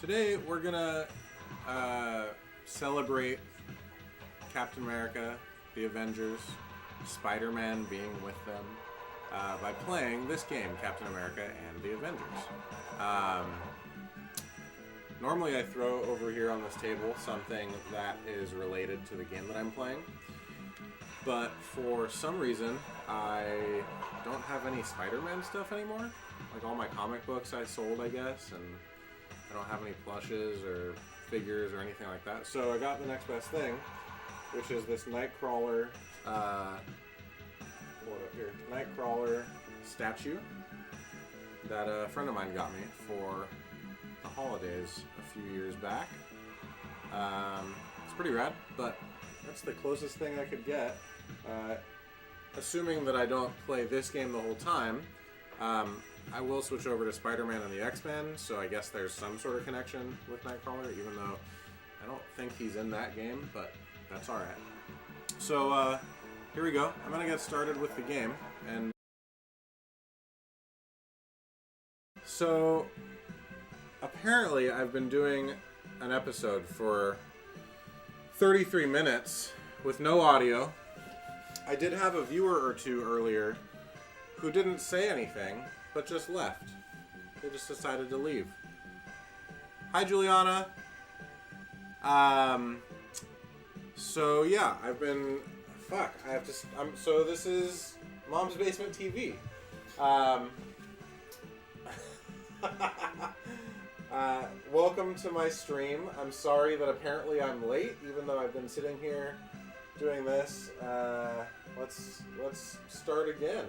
Today we're gonna celebrate Captain America, the Avengers, Spider-Man being with them by playing this game, Captain America and the Avengers. Normally I throw over here on this table something that is related to the game that I'm playing, but for some reason I don't have any Spider-Man stuff anymore. Like all my comic books I sold, I guess, and I don't have any plushes or figures or anything like that. So I got the next best thing, which is this Nightcrawler, Nightcrawler statue that a friend of mine got me for the holidays a few years back. It's pretty rad, but that's the closest thing I could get. Assuming that I don't play this game the whole time, I will switch over to Spider-Man and the X-Men, so I guess there's some sort of connection with Nightcrawler, even though I don't think he's in that game, but that's alright. So, here we go. I'm going to get started with the game, and so apparently I've been doing an episode for 33 minutes with no audio. I did have a viewer or two earlier who didn't say anything, but just left. They just decided to leave. Hi, Juliana. So yeah, I've been... Fuck, I have to... so this is Mom's Basement TV. Welcome to my stream. I'm sorry that apparently I'm late, even though I've been sitting here doing this. Let's start again.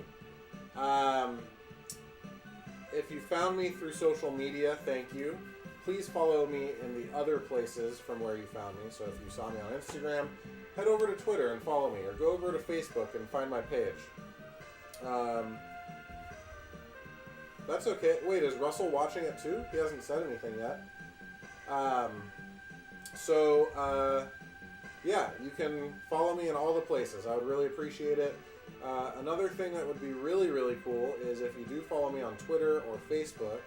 If you found me through social media, thank you. Please follow me in the other places from where you found me. So if you saw me on Instagram, head over to Twitter and follow me, or go over to Facebook and find my page. That's okay. Wait, is Russell watching it too? He hasn't said anything yet. Yeah, you can follow me in all the places. I would really appreciate it. Another thing that would be really, really cool is if you do follow me on Twitter or Facebook,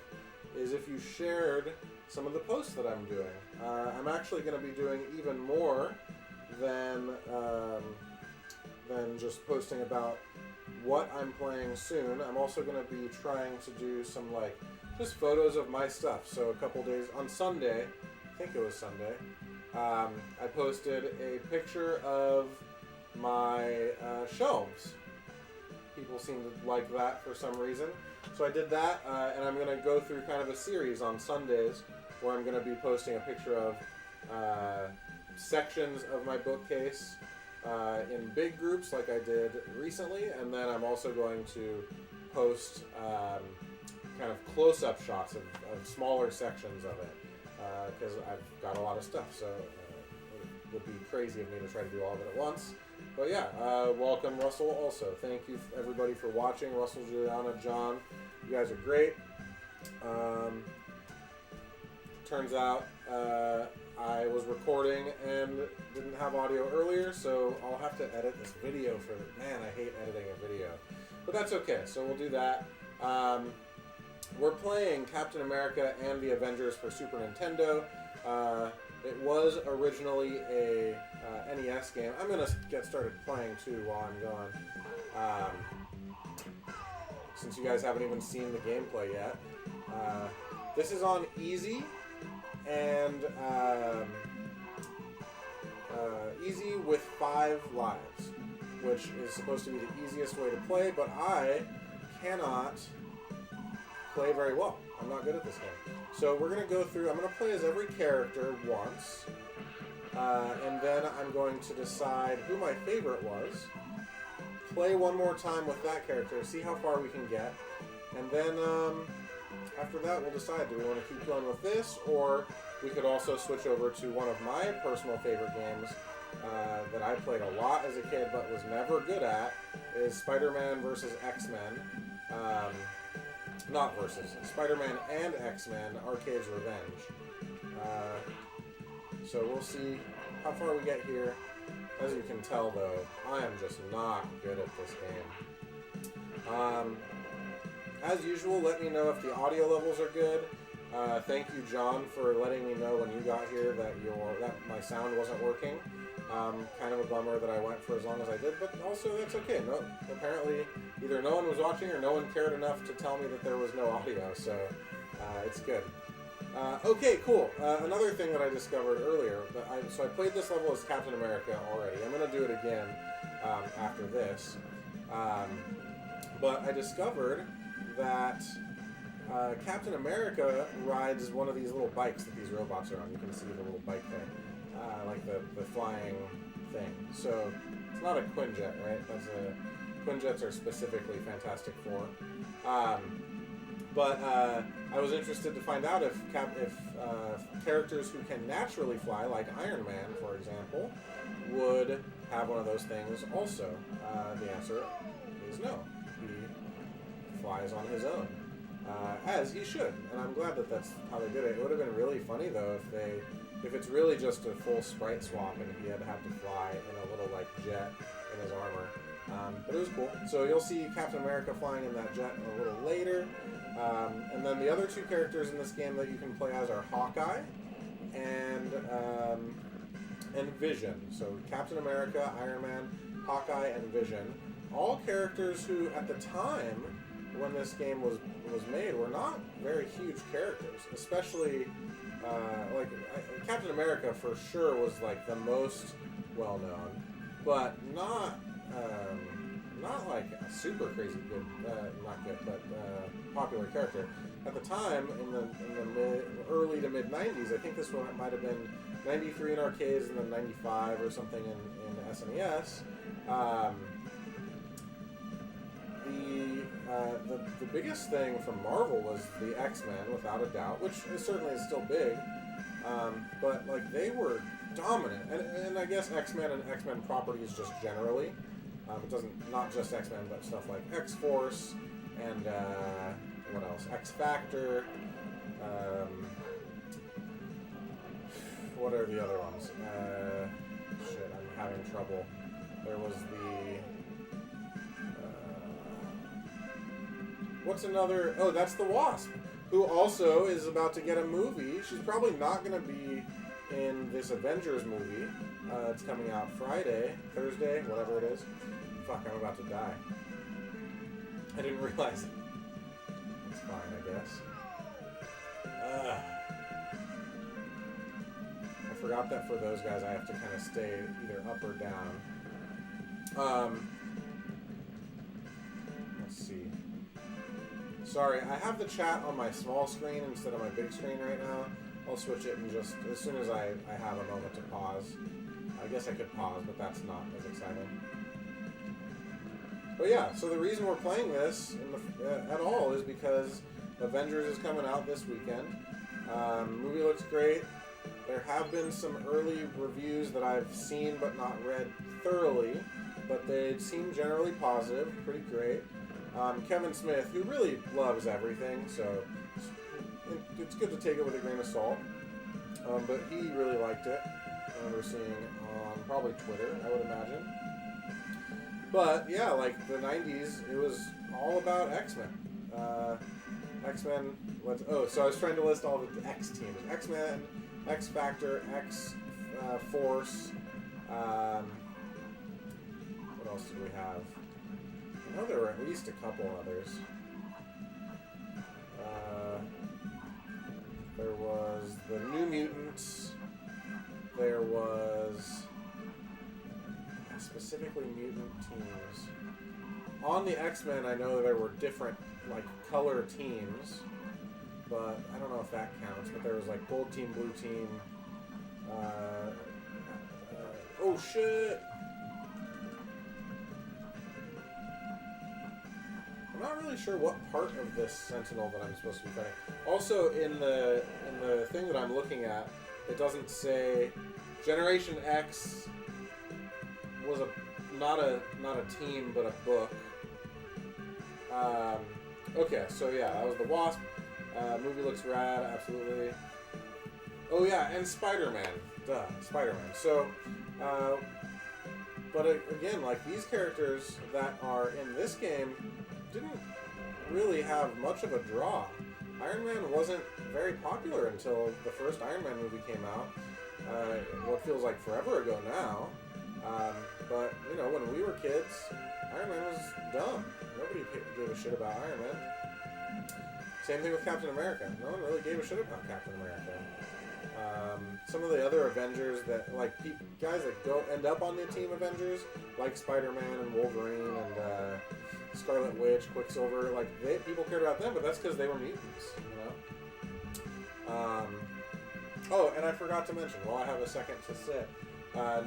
is if you shared some of the posts that I'm doing. I'm actually going to be doing even more than just posting about what I'm playing soon. I'm also going to be trying to do some, like, just photos of my stuff. So a couple days, on Sunday, I think it was Sunday, I posted a picture of my shelves. People seem to like that for some reason. So I did that, and I'm going to go through kind of a series on Sundays where I'm going to be posting a picture of sections of my bookcase in big groups like I did recently, and then I'm also going to post kind of close-up shots of smaller sections of it, because I've got a lot of stuff, so it would be crazy of me to try to do all of it at once. But yeah, welcome Russell also. Thank you everybody for watching. Russell, Juliana, John, you guys are great. Turns out I was recording and didn't have audio earlier, so I'll have to edit this video for... Man, I hate editing a video. But that's okay, so we'll do that. We're playing Captain America and the Avengers for Super Nintendo. It was originally a NES game. I'm going to get started playing too while I'm gone. Since you guys haven't even seen the gameplay yet. This is on easy, and easy with 5 lives, which is supposed to be the easiest way to play, but I cannot play very well. I'm not good at this game. So we're going to go through, I'm going to play as every character once, and then I'm going to decide who my favorite was, play one more time with that character, see how far we can get, and then after that we'll decide, do we want to keep going with this, or we could also switch over to one of my personal favorite games that I played a lot as a kid but was never good at, is Spider-Man versus X-Men. Not versus, Spider-Man and X-Men, Arcade's Revenge. So we'll see how far we get here. As you can tell, though, I am just not good at this game. As usual, let me know if the audio levels are good. Thank you, John, for letting me know when you got here that my sound wasn't working. Kind of a bummer that I went for as long as I did, but also that's okay. No, apparently either no one was watching or no one cared enough to tell me that there was no audio, so it's good. Okay, cool. Another thing that I discovered earlier, so I played this level as Captain America already. I'm going to do it again after this. But I discovered that Captain America rides one of these little bikes that these robots are on. You can see the little bike thing, like the flying thing. So it's not a Quinjet, right? Quinjets are specifically Fantastic Four. But I was interested to find out if characters who can naturally fly, like Iron Man, for example, would have one of those things also. The answer is no. He flies on his own, as he should, and I'm glad that that's how they did it. It would have been really funny though if it's really just a full sprite swap and he had to fly in a little like jet in his armor. But it was cool. So you'll see Captain America flying in that jet a little later. And then the other two characters in this game that you can play as are Hawkeye and Vision. So Captain America, Iron Man, Hawkeye, and Vision. All characters who, at the time when this game was made, were not very huge characters. Especially, Captain America for sure was like the most well-known, but not like a super crazy good, not good, but popular character. At the time, in the early to mid 90s, I think this one might have been 93 in arcades and then 95 or something in SNES. The biggest thing from Marvel was the X-Men, without a doubt, which certainly is still big. But like they were dominant, and I guess X-Men and X-Men properties just generally. It doesn't, not just X-Men, but stuff like X-Force and what else? X-Factor. What are the other ones? Shit, I'm having trouble. There was the. What's another? Oh, that's the Wasp, who also is about to get a movie. She's probably not going to be in this Avengers movie. It's coming out Thursday, whatever it is. Fuck, I'm about to die. I didn't realize it. It's fine, I guess. I forgot that for those guys I have to kind of stay either up or down. Let's see. Sorry, I have the chat on my small screen instead of my big screen right now. I'll switch it and just, as soon as I have a moment to pause. I guess I could pause, but that's not as exciting. But yeah, so the reason we're playing this at all is because Avengers is coming out this weekend. Movie looks great. There have been some early reviews that I've seen but not read thoroughly, but they seem generally positive, pretty great. Kevin Smith, who really loves everything, so it's good to take it with a grain of salt. But he really liked it. I remember seeing on probably Twitter, I would imagine. But yeah, like the 90s, it was all about X-Men. X-Men, so I was trying to list all the X teams. X-Men, X-Factor, X-Force, what else did we have? I know there were at least a couple others. There was the New Mutants. There was specifically mutant teams. On the X-Men, I know there were different like color teams, but I don't know if that counts. But there was like gold team, blue team. Oh shit! I'm not really sure what part of this Sentinel that I'm supposed to be fighting. Also, in the thing that I'm looking at, it doesn't say Generation X was not a team but a book. Okay, so yeah, that was the Wasp. Movie looks rad, absolutely. Oh yeah, and Spider-Man. Duh, Spider-Man. So, but again, like these characters that are in this game didn't really have much of a draw. Iron Man wasn't very popular until the first Iron Man movie came out. What feels like forever ago now. But, you know, when we were kids, Iron Man was dumb. Nobody gave a shit about Iron Man. Same thing with Captain America. No one really gave a shit about Captain America. Some of the other Avengers that, like, guys that end up on the Team Avengers, like Spider-Man and Wolverine and Scarlet Witch, Quicksilver, like, people cared about them, but that's because they were mutants, you know? Oh, and I forgot to mention, while I have a second to sit,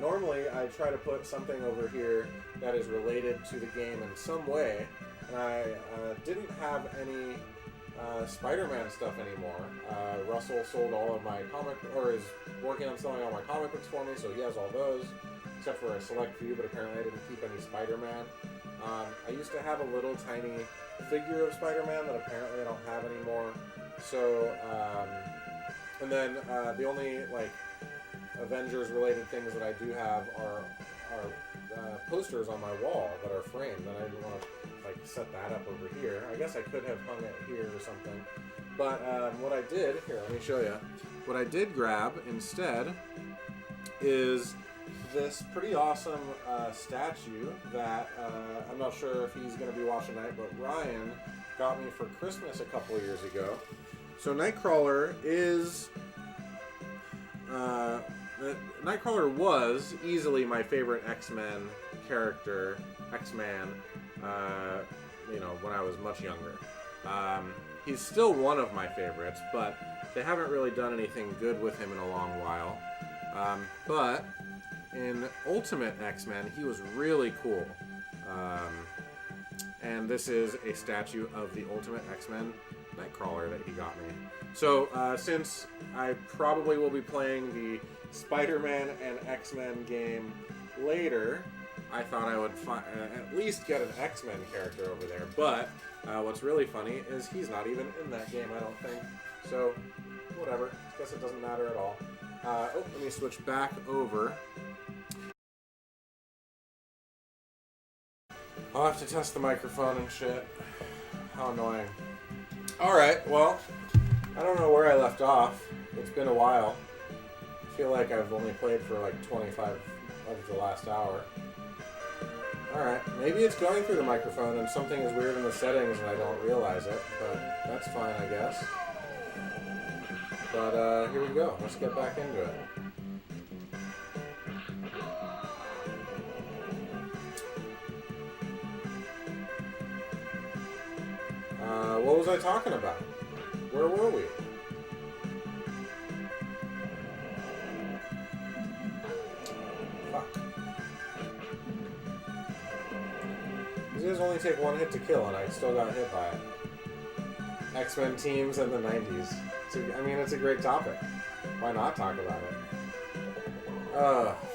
normally I try to put something over here that is related to the game in some way, and I didn't have any Spider-Man stuff anymore. Russell sold all of my or is working on selling all my comic books for me, so he has all those, except for a select few, but apparently I didn't keep any Spider-Man. I used to have a little tiny figure of Spider-Man that apparently I don't have anymore. So, and then the only, like, Avengers-related things that I do have are posters on my wall that are framed, and I didn't want to, like, set that up over here. I guess I could have hung it here or something. But what I did, here, let me show you. What I did grab instead is this pretty awesome statue that I'm not sure if he's going to be watching tonight, but Ryan got me for Christmas a couple of years ago. So Nightcrawler is... Nightcrawler was easily my favorite X-Men character, X-Man, you know, when I was much younger. He's still one of my favorites, but they haven't really done anything good with him in a long while. But in Ultimate X-Men, he was really cool. And this is a statue of the Ultimate X-Men Nightcrawler that he got me. So, since I probably will be playing the Spider-Man and X-Men game later, I thought I would at least get an X-Men character over there. But what's really funny is he's not even in that game, I don't think. So, whatever. Guess it doesn't matter at all. Let me switch back over. I'll have to test the microphone and shit. How annoying. Alright, well, I don't know where I left off. It's been a while. I feel like I've only played for like 25 of the last hour. Alright, maybe it's going through the microphone and something is weird in the settings and I don't realize it, but that's fine, I guess. But here we go. Let's get back into it. What was I talking about? Where were we? Fuck. These guys only take one hit to kill, and I still got hit by it. X-Men teams in the 90s. I mean, it's a great topic. Why not talk about it?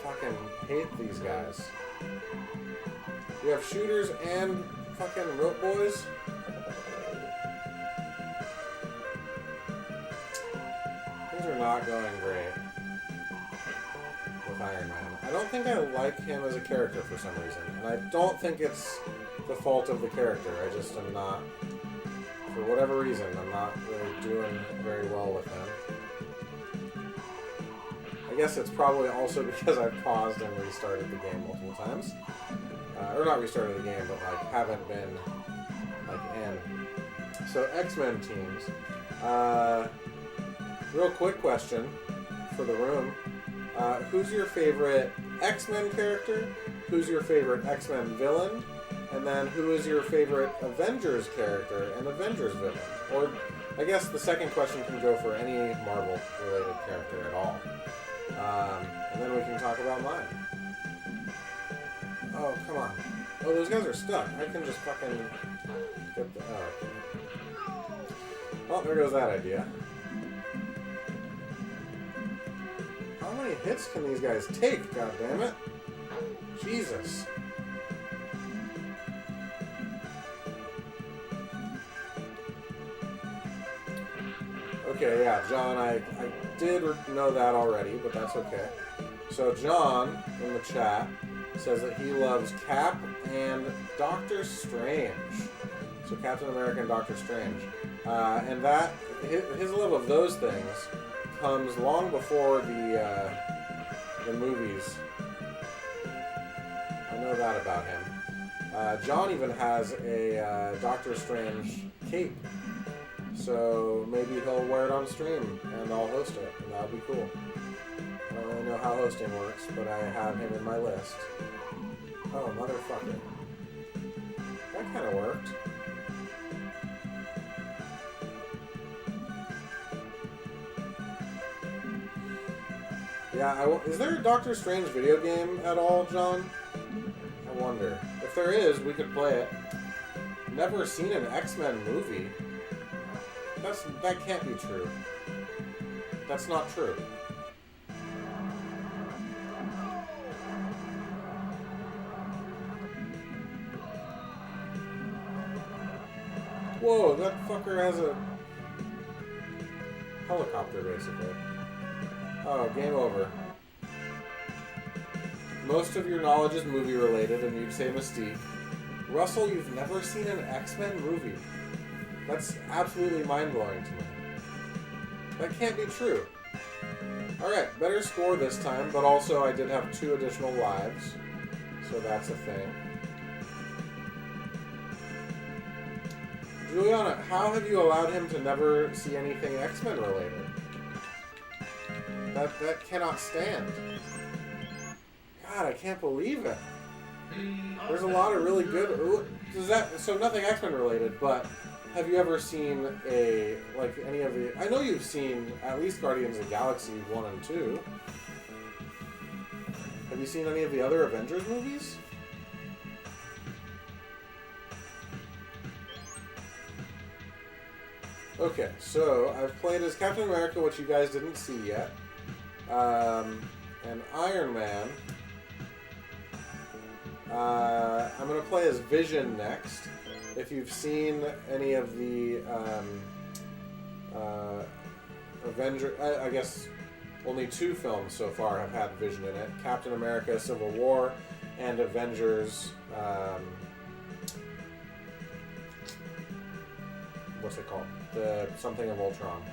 Fucking hate these guys. We have shooters and fucking rope boys. Things are not going great with Iron Man. I don't think I like him as a character for some reason. And I don't think it's the fault of the character. I just am not, for whatever reason, I'm not really doing very well with him. I guess it's probably also because I've paused and restarted the game multiple times. Or not restarted the game, but like haven't been like in. So X-Men teams. Real quick question for the room. Who's your favorite X-Men character? Who's your favorite X-Men villain? And then who is your favorite Avengers character and Avengers villain? Or I guess the second question can go for any Marvel-related character at all. And then we can talk about mine. Oh, come on. Oh, those guys are stuck. I can just fucking get the... Oh. Well, there goes that idea. How many hits can these guys take, goddammit? Jesus. Okay, yeah, John, I did know that already, but that's okay. So John, in the chat, says that he loves Cap and Doctor Strange. So Captain America and Doctor Strange. And that, his love of those things comes long before the movies. I know that about him. John even has a Doctor Strange cape. So maybe he'll wear it on stream and I'll host it, and that'll be cool. I don't really know how hosting works, but I have him in my list. Oh, motherfucker. That kind of worked. Yeah, is there a Doctor Strange video game at all, John? I wonder. If there is, we could play it. Never seen an X-Men movie. That can't be true. That's not true. Whoa, that fucker has a helicopter, basically. Oh, game over. Most of your knowledge is movie-related, and you'd say Mystique. Russell, you've never seen an X-Men movie. That's absolutely mind-blowing to me. That can't be true. Alright, better score this time, but also I did have 2 additional lives, so that's a thing. Juliana, how have you allowed him to never see anything X-Men related? That cannot stand. God, I can't believe it. There's a lot of really good... So nothing X-Men related, but have you ever seen any of the... I know you've seen at least Guardians of the Galaxy 1 and 2. Have you seen any of the other Avengers movies? Okay, so I've played as Captain America, which you guys didn't see yet. And Iron Man. I'm going to play as Vision next. If you've seen any of the Avengers, I guess only 2 films so far have had Vision in it. Captain America Civil War and Avengers... what's it called? The something of Ultron.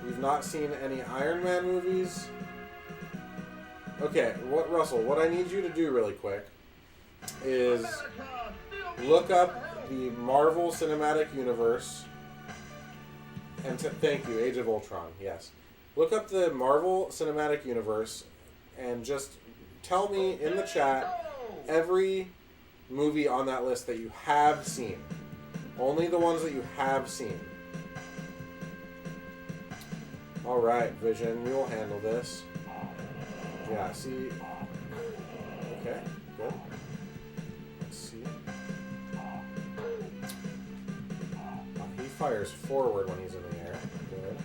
You've not seen any Iron Man movies? Okay, Russell, what I need you to do really quick is look up the Marvel Cinematic Universe, and thank you, Age of Ultron, yes. Look up the Marvel Cinematic Universe, and just tell me in the chat every movie on that list that you have seen. Only the ones that you have seen. Alright, Vision, we will handle this. Yeah, see... Okay, good. Let's see. He fires forward when he's in the air. Good.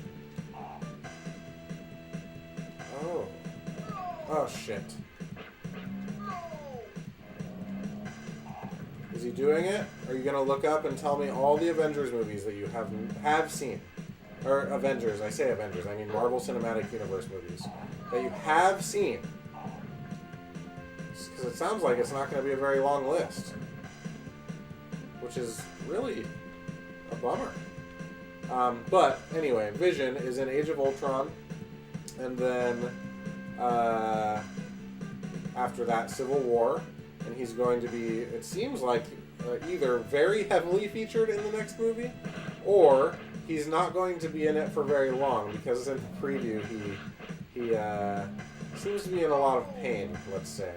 Oh. Oh, shit. Is he doing it? Are you going to look up and tell me all the Avengers movies that you have seen? Or Avengers, I say Avengers, I mean Marvel Cinematic Universe movies. That you have seen. Because it sounds like it's not going to be a very long list. Which is really a bummer. But anyway, Vision is in Age of Ultron. And then after that, Civil War. And he's going to be, it seems like, either very heavily featured in the next movie, or he's not going to be in it for very long, because in the preview he seems to be in a lot of pain, let's say.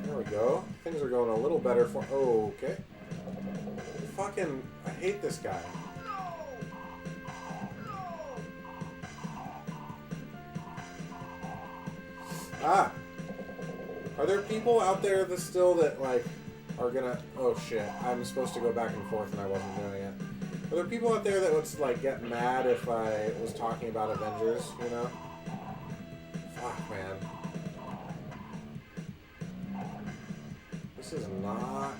There we go. Things are going a little better for... Oh, okay. Fucking... I hate this guy. Ah! Are there people out there that still are gonna... Oh shit, I'm supposed to go back and forth and I wasn't doing it. Are there people out there that would, get mad if I was talking about Avengers, you know? Fuck, man. This is not...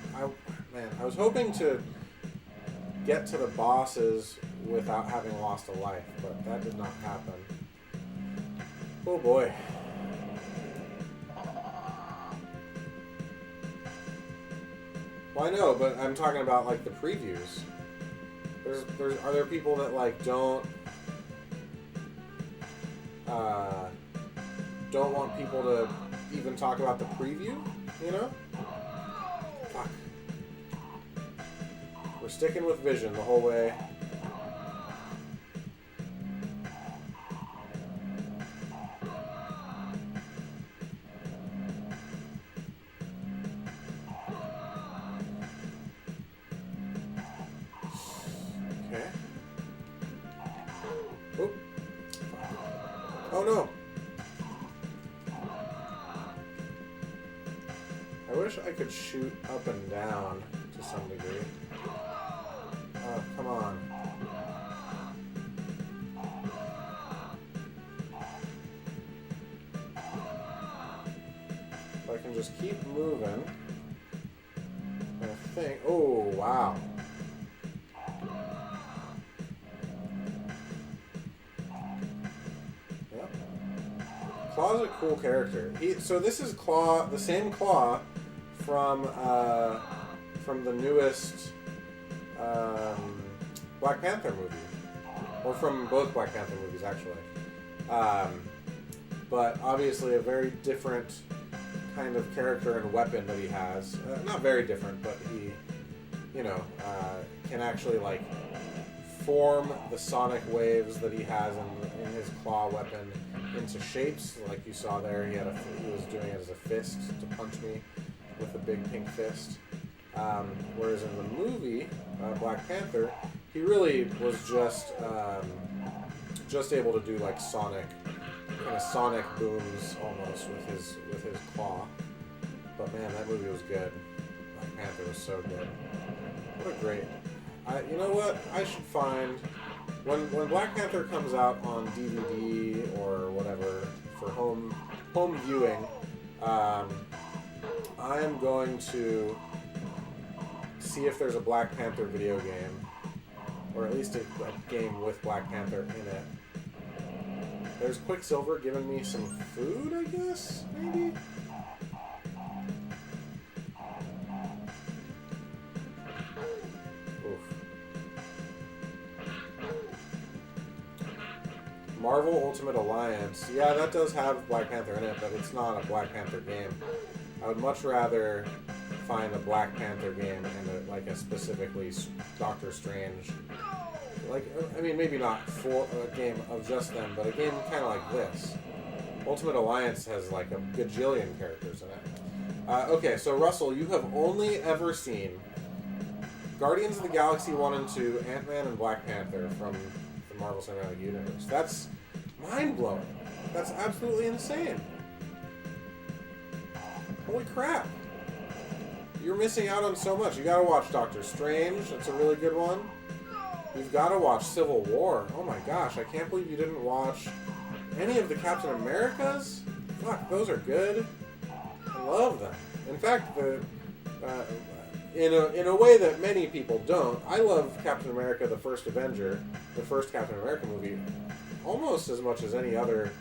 Man, I was hoping to get to the bosses without having lost a life, but that did not happen. Oh boy. Well, I know, but I'm talking about like the previews. Are there people that like don't want people to even talk about the preview? You know? Fuck. We're sticking with Vision the whole way. Okay. Oh. Oh no. I wish I could shoot up and down to some degree. Oh, come on. If I can just keep moving. I think. Oh, wow. Yep. Claw's a cool character. So this is Claw, the same Claw from the newest Black Panther movie, or from both Black Panther movies actually. But obviously a very different kind of character and weapon that he has. Not very different, but he, can actually like form the sonic waves that he has in his claw weapon into shapes, like you saw there. He was doing it as a fist to punch me with a big pink fist. Whereas in the movie, Black Panther, he really was just able to do like sonic booms almost with his claw. But man, that movie was good. Black Panther was so good. What a great. You know what? I should find when Black Panther comes out on DVD or whatever for home viewing. I am going to see if there's a Black Panther video game, or at least a game with Black Panther in it. There's Quicksilver giving me some food, I guess, maybe? Oof. Marvel Ultimate Alliance. Yeah, that does have Black Panther in it, but it's not a Black Panther game. I would much rather find a Black Panther game and a specifically Doctor Strange. Maybe not for a game of just them, but a game kind of like this. Ultimate Alliance has like a gajillion characters in it. Okay, so Russell, you have only ever seen Guardians of the Galaxy 1 and 2, Ant-Man and Black Panther from the Marvel Cinematic Universe. That's mind-blowing. That's absolutely insane. Holy crap. You're missing out on so much. You gotta watch Doctor Strange. That's a really good one. You've gotta watch Civil War. Oh my gosh, I can't believe you didn't watch any of the Captain Americas. Fuck, those are good. I love them. In fact, in a way that many people don't, I love Captain America: The First Avenger, the first Captain America movie, almost as much as any other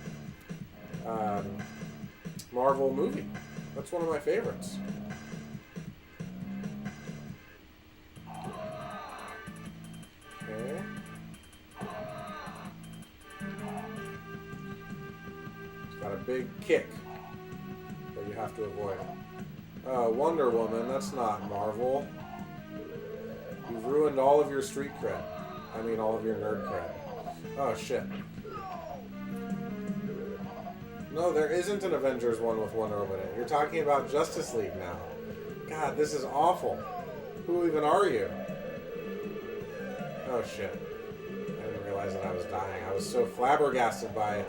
Marvel movie. That's one of my favorites. Okay. It's got a big kick that you have to avoid. Wonder Woman, that's not Marvel. You've ruined all of your street cred. I mean, all of your nerd cred. Oh, shit. No, there isn't an Avengers one with Wonder Woman in it. You're talking about Justice League now. God, this is awful. Who even are you? Oh, shit. I didn't realize that I was dying. I was so flabbergasted by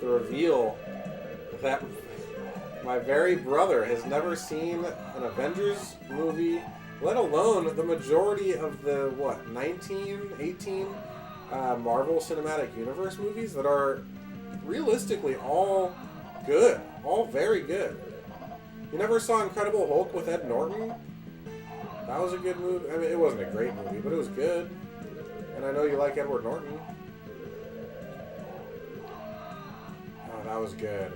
the reveal that my very brother has never seen an Avengers movie, let alone the majority of the, 18 Marvel Cinematic Universe movies that are realistically all good. All very good. You never saw Incredible Hulk with Ed Norton? That was a good movie. I mean, it wasn't a great movie, but it was good. And I know you like Edward Norton. Oh, that was good.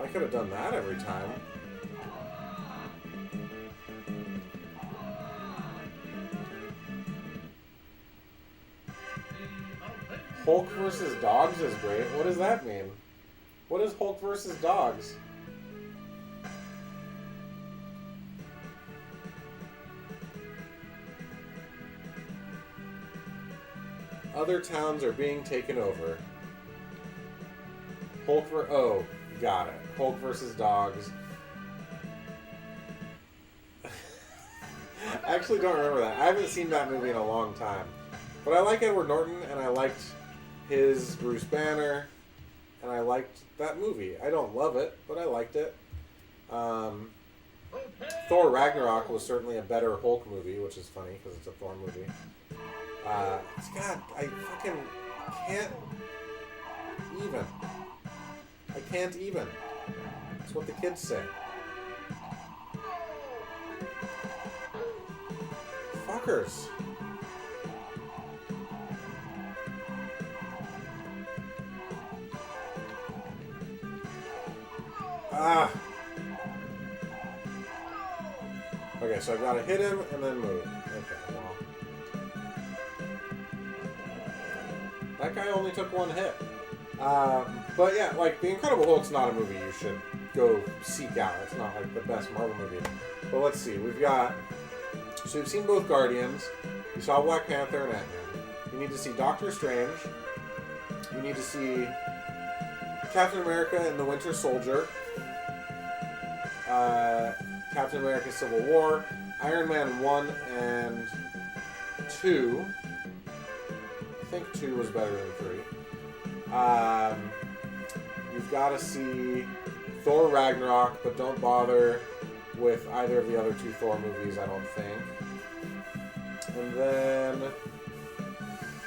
I could have done that every time. Hulk versus dogs is great. What does that mean? What is Hulk versus dogs? Other towns are being taken over. Oh, got it. Hulk versus dogs. I actually don't remember that. I haven't seen that movie in a long time. But I like Edward Norton, and I liked his Bruce Banner, and I liked that movie. I don't love it, but I liked it. Thor Ragnarok was certainly a better Hulk movie, which is funny because it's a Thor movie. God, I fucking can't even. I can't even. That's what the kids say. Fuckers. Ah. Okay, so I've got to hit him and then move. Okay, well. That guy only took one hit. But yeah, like, The Incredible Hulk's not a movie you should go seek out. It's not, like, the best Marvel movie. But let's see. We've got... So we've seen both Guardians. You saw Black Panther and Ant-Man. You need to see Doctor Strange. You need to see Captain America and the Winter Soldier. Captain America Civil War. Iron Man 1 and 2. I think 2 was better than 3. You've got to see Thor Ragnarok, but don't bother with either of the other 2 Thor movies, I don't think. And then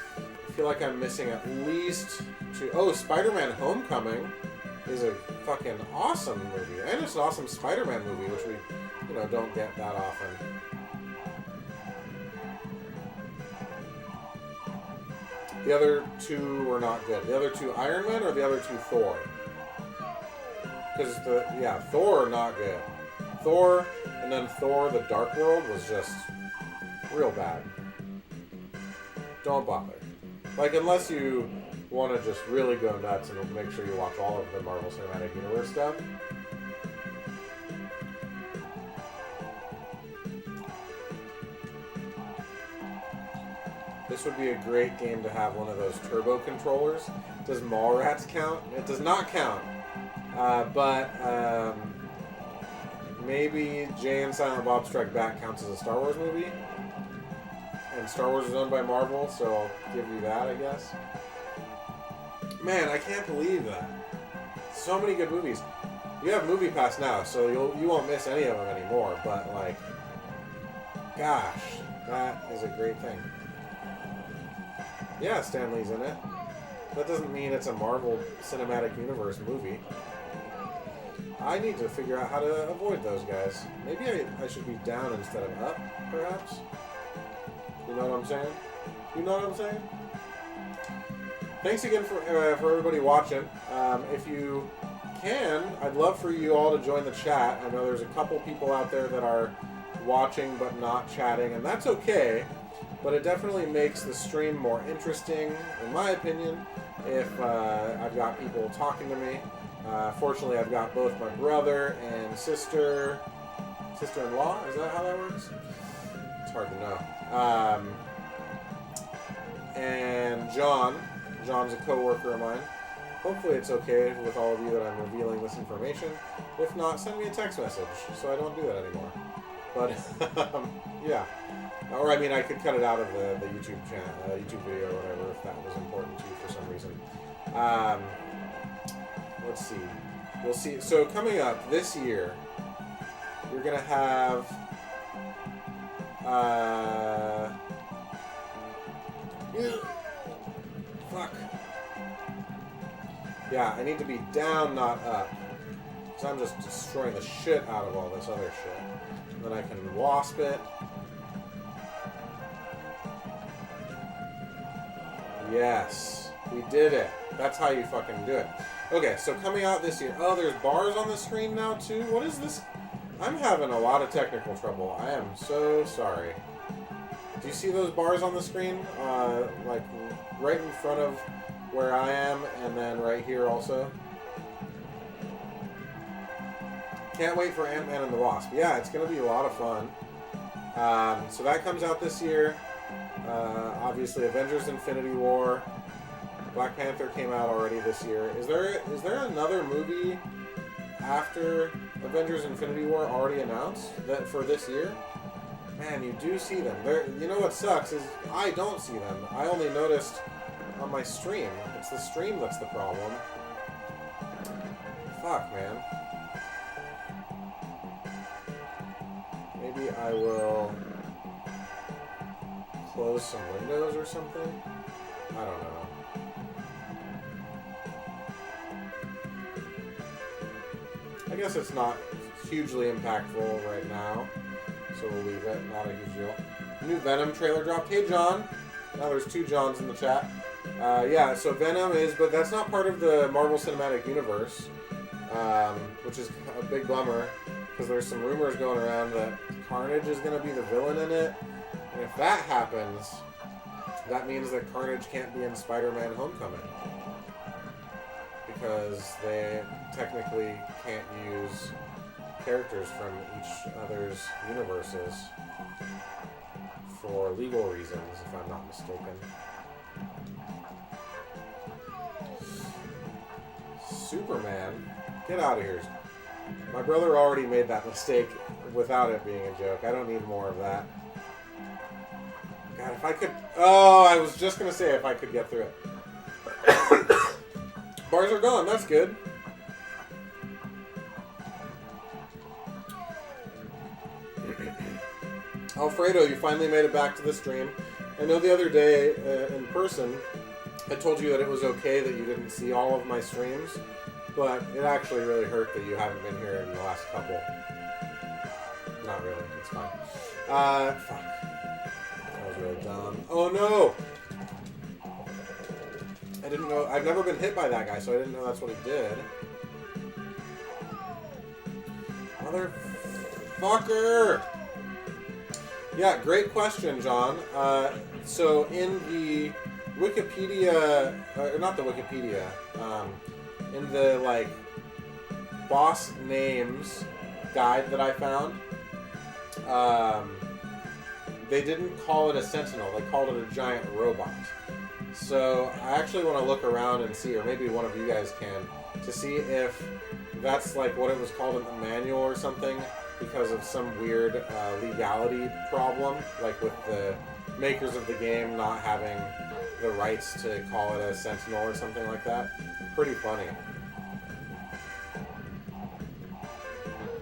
I feel like I'm missing at least 2. Oh, Spider-Man Homecoming is a fucking awesome movie. And it's an awesome Spider-Man movie, which we, don't get that often. The other 2 were not good. The other 2 Iron Man or the other 2 Thor? Because Thor not good. Thor and then Thor: The Dark World was just real bad. Don't bother. Like, unless you want to just really go nuts and make sure you watch all of the Marvel Cinematic Universe stuff. This would be a great game to have one of those turbo controllers. Does Mallrats count? It does not count. But maybe Jay and Silent Bob Strike Back counts as a Star Wars movie. And Star Wars is owned by Marvel, so I'll give you that, I guess. Man, I can't believe that. So many good movies. You have Movie Pass now, so you won't miss any of them anymore. But, like, gosh, that is a great thing. Yeah, Stan Lee's in it. That doesn't mean it's a Marvel Cinematic Universe movie. I need to figure out how to avoid those guys. Maybe I should be down instead of up, perhaps? You know what I'm saying? You know what I'm saying? Thanks again for everybody watching. If you can, I'd love for you all to join the chat. I know there's a couple people out there that are watching but not chatting, and that's okay. But it definitely makes the stream more interesting, in my opinion, if I've got people talking to me. Fortunately, I've got both my brother and sister-in-law. Is that how that works? It's hard to know. And John's a co-worker of mine. Hopefully it's okay with all of you that I'm revealing this information. If not, send me a text message so I don't do that anymore. But, yeah. Or, I mean, I could cut it out of the YouTube channel, YouTube video or whatever if that was important to you for some reason. Let's see. We'll see. So, coming up this year, you're going to have... Fuck. Yeah, I need to be down, not up. Because I'm just destroying the shit out of all this other shit. And then I can wasp it. Yes. We did it. That's how you fucking do it. Okay, so coming out this year. Oh, there's bars on the screen now, too? What is this? I'm having a lot of technical trouble. I am so sorry. Do you see those bars on the screen? Like, right in front of where I am, and then right here also. Can't wait for Ant-Man and the Wasp. Yeah, it's going to be a lot of fun. So that comes out this year. Obviously, Avengers Infinity War. Black Panther came out already this year. Is there another movie after Avengers Infinity War already announced that for this year? Man, you do see them. You know what sucks is I don't see them. I only noticed on my stream. It's the stream that's the problem. Fuck, man. Maybe I will close some windows or something? I don't know. I guess it's not hugely impactful right now, so we'll leave it. Not a huge deal. New Venom trailer dropped. Hey, John. Now there's 2 Johns in the chat. Yeah, so Venom is, but that's not part of the Marvel Cinematic Universe, which is a big bummer, because there's some rumors going around that Carnage is going to be the villain in it, and if that happens, that means that Carnage can't be in Spider-Man Homecoming, because they technically can't use characters from each other's universes for legal reasons, if I'm not mistaken. Superman? Get out of here. My brother already made that mistake without it being a joke. I don't need more of that. God, if I could... Oh, I was just going to say if I could get through it. Bars are gone. That's good. Alfredo, you finally made it back to the stream. I know the other day in person, I told you that it was okay that you didn't see all of my streams, but it actually really hurt that you haven't been here in the last couple. Not really. It's fine. Fuck. That was really dumb. Oh, no! I didn't know... I've never been hit by that guy, so I didn't know that's what he did. Motherfucker! Yeah, great question, John. So in the Wikipedia... or not the Wikipedia. In the, like, boss names guide that I found, they didn't call it a sentinel. They called it a giant robot. So I actually want to look around and see, or maybe one of you guys can, to see if that's like what it was called in the manual or something, because of some weird legality problem, like with the makers of the game not having the rights to call it a sentinel or something like that. Pretty funny.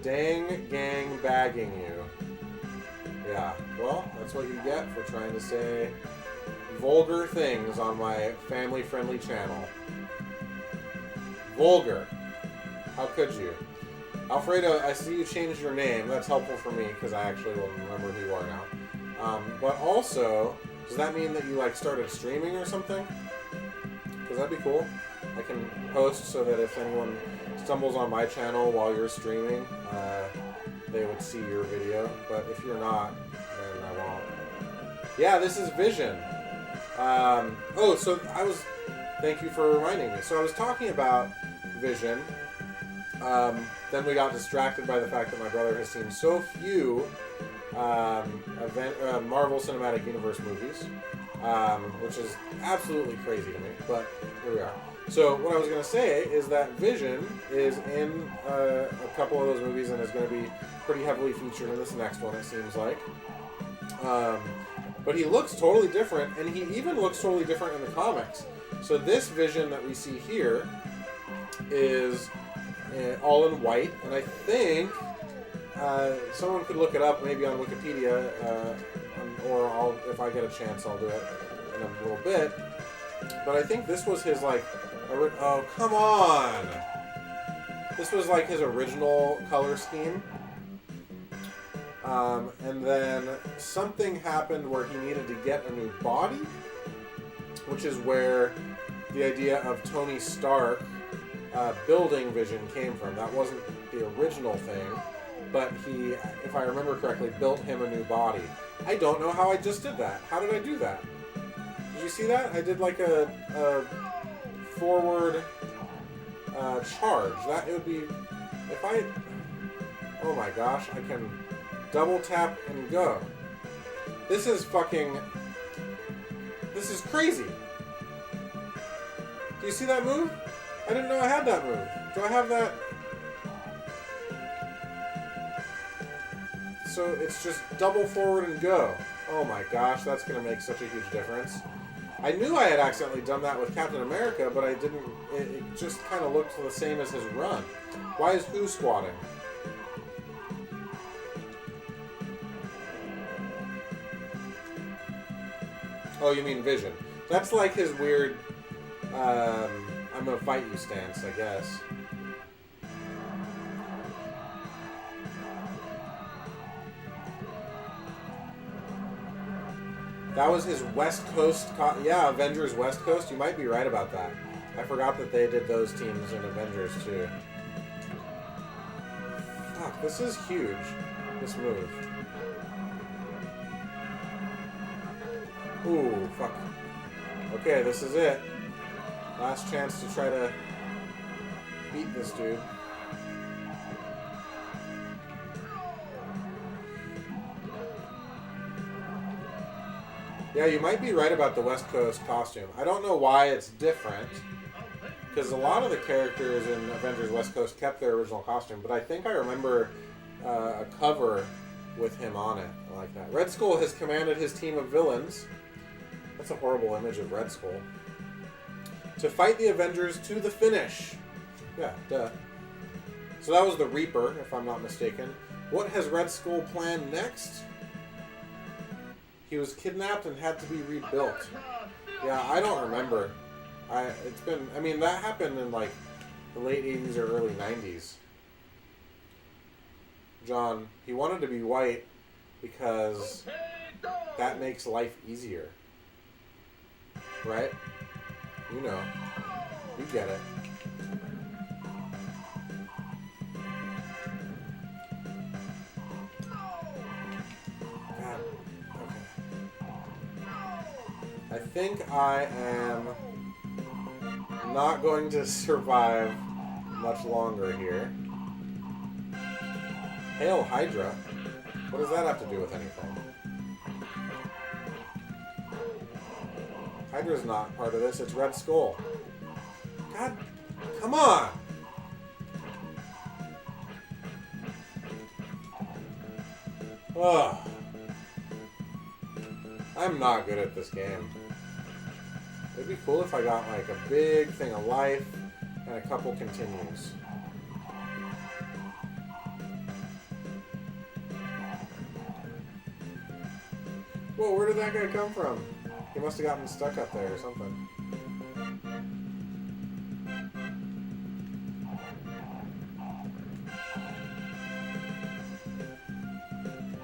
Dang gang bagging you. Yeah, well, that's what you get for trying to say vulgar things on my family-friendly channel. Vulgar. How could you? Alfredo, I see you changed your name. That's helpful for me, because I actually will remember who you are now. But also, does that mean that you, like, started streaming or something? Because that'd be cool. I can post so that if anyone stumbles on my channel while you're streaming, they would see your video. But if you're not, then I won't. Yeah, this is Vision. Oh, so thank you for reminding me. So I was talking about Vision. Then we got distracted by the fact that my brother has seen so few Marvel Cinematic Universe movies, which is absolutely crazy to me, but here we are. So what I was going to say is that Vision is in a couple of those movies and is going to be pretty heavily featured in this next one, it seems like. But he looks totally different, and he even looks totally different in the comics. So this Vision that we see here is all in white, and I think someone could look it up maybe on Wikipedia, or if I get a chance, I'll do it in a little bit. But I think this was his, like, oh, come on! This was, like, his original color scheme. And then something happened where he needed to get a new body, which is where the idea of Tony Stark building Vision came from. That wasn't the original thing, but he, if I remember correctly, built him a new body. I don't know how I just did that. How did I do that? Did you see that? I did like a forward charge. That it would be if I. Oh my gosh! I can double tap and go. This is fucking. This is crazy. Do you see that move? I didn't know I had that move. Do I have that? So it's just double forward and go. Oh my gosh, that's going to make such a huge difference. I knew I had accidentally done that with Captain America, but I didn't. It just kind of looked the same as his run. Why is Who squatting? Oh, you mean Vision. That's like his weird, I'm gonna fight you stance, I guess. That was his West Coast, yeah, Avengers West Coast. You might be right about that. I forgot that they did those teams in Avengers too. Fuck, this is huge, this move. Ooh, fuck. Okay, this is it. Last chance to try to beat this dude. Yeah, you might be right about the West Coast costume. I don't know why it's different, because a lot of the characters in Avengers West Coast kept their original costume, but I think I remember a cover with him on it like that. Red Skull has commanded his team of villains. That's a horrible image of Red Skull. To fight the Avengers to the finish. Yeah, duh. So that was the Reaper, if I'm not mistaken. What has Red Skull planned next? He was kidnapped and had to be rebuilt. Yeah, I don't remember. It's been, I mean, that happened in like the late 80s or early 90s. John, he wanted to be white because that makes life easier. Right? You know. You get it. God. Okay. I think I am not going to survive much longer here. Hail Hydra? What does that have to do with anything? Hydra's not part of this, it's Red Skull. God, come on! Ugh. I'm not good at this game. It'd be cool if I got like a big thing of life and a couple continues. Whoa, where did that guy come from? He must have gotten stuck up there or something.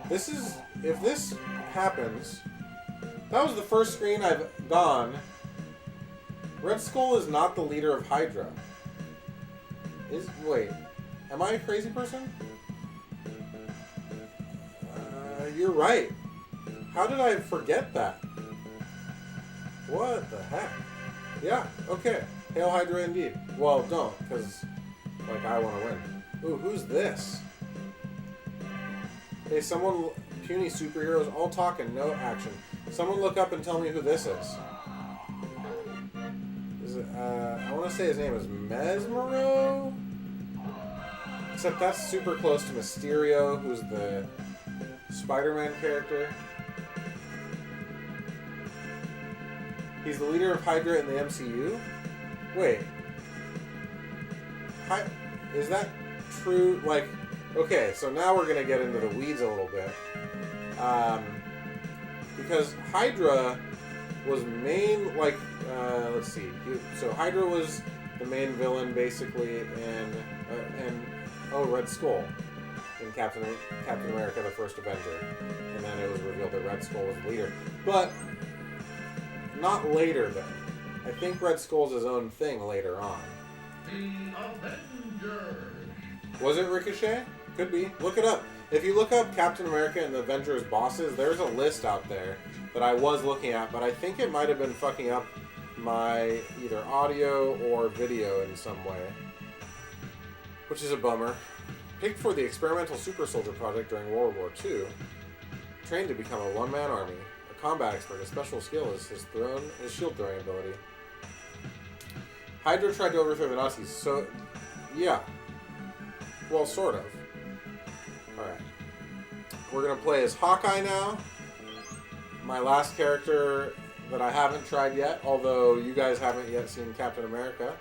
This is... If this happens... That was the first screen I've gone. Red Skull is not the leader of Hydra. Wait. Am I a crazy person? You're right. How did I forget that? What the heck? Yeah, okay. Hail Hydra indeed. Well, don't, because, like, I want to win. Ooh, who's this? Hey, someone... Puny superheroes, all talk and no action. Someone look up and tell me who this is. Is it, I want to say his name is Mesmero? Except that's super close to Mysterio, who's the Spider-Man character. He's the leader of Hydra in the MCU? Wait. Is that true? Like, okay, so now we're going to get into the weeds a little bit. Because Hydra was main, like, let's see. So Hydra was the main villain, basically, in Red Skull in Captain America, the First Avenger. And then it was revealed that Red Skull was the leader. But not later, though. I think Red Skull's his own thing later on. The Avengers. Was it Ricochet? Could be. Look it up. If you look up Captain America and the Avengers bosses, there's a list out there that I was looking at, but I think it might have been fucking up my either audio or video in some way, which is a bummer. Picked for the experimental super soldier project during World War II, trained to become a one-man army, a combat expert. His special skill is his shield throwing ability. Hydra tried to overthrow the Nazis, so yeah. Well, sort of. Alright. We're going to play as Hawkeye now. My last character that I haven't tried yet, although you guys haven't yet seen Captain America.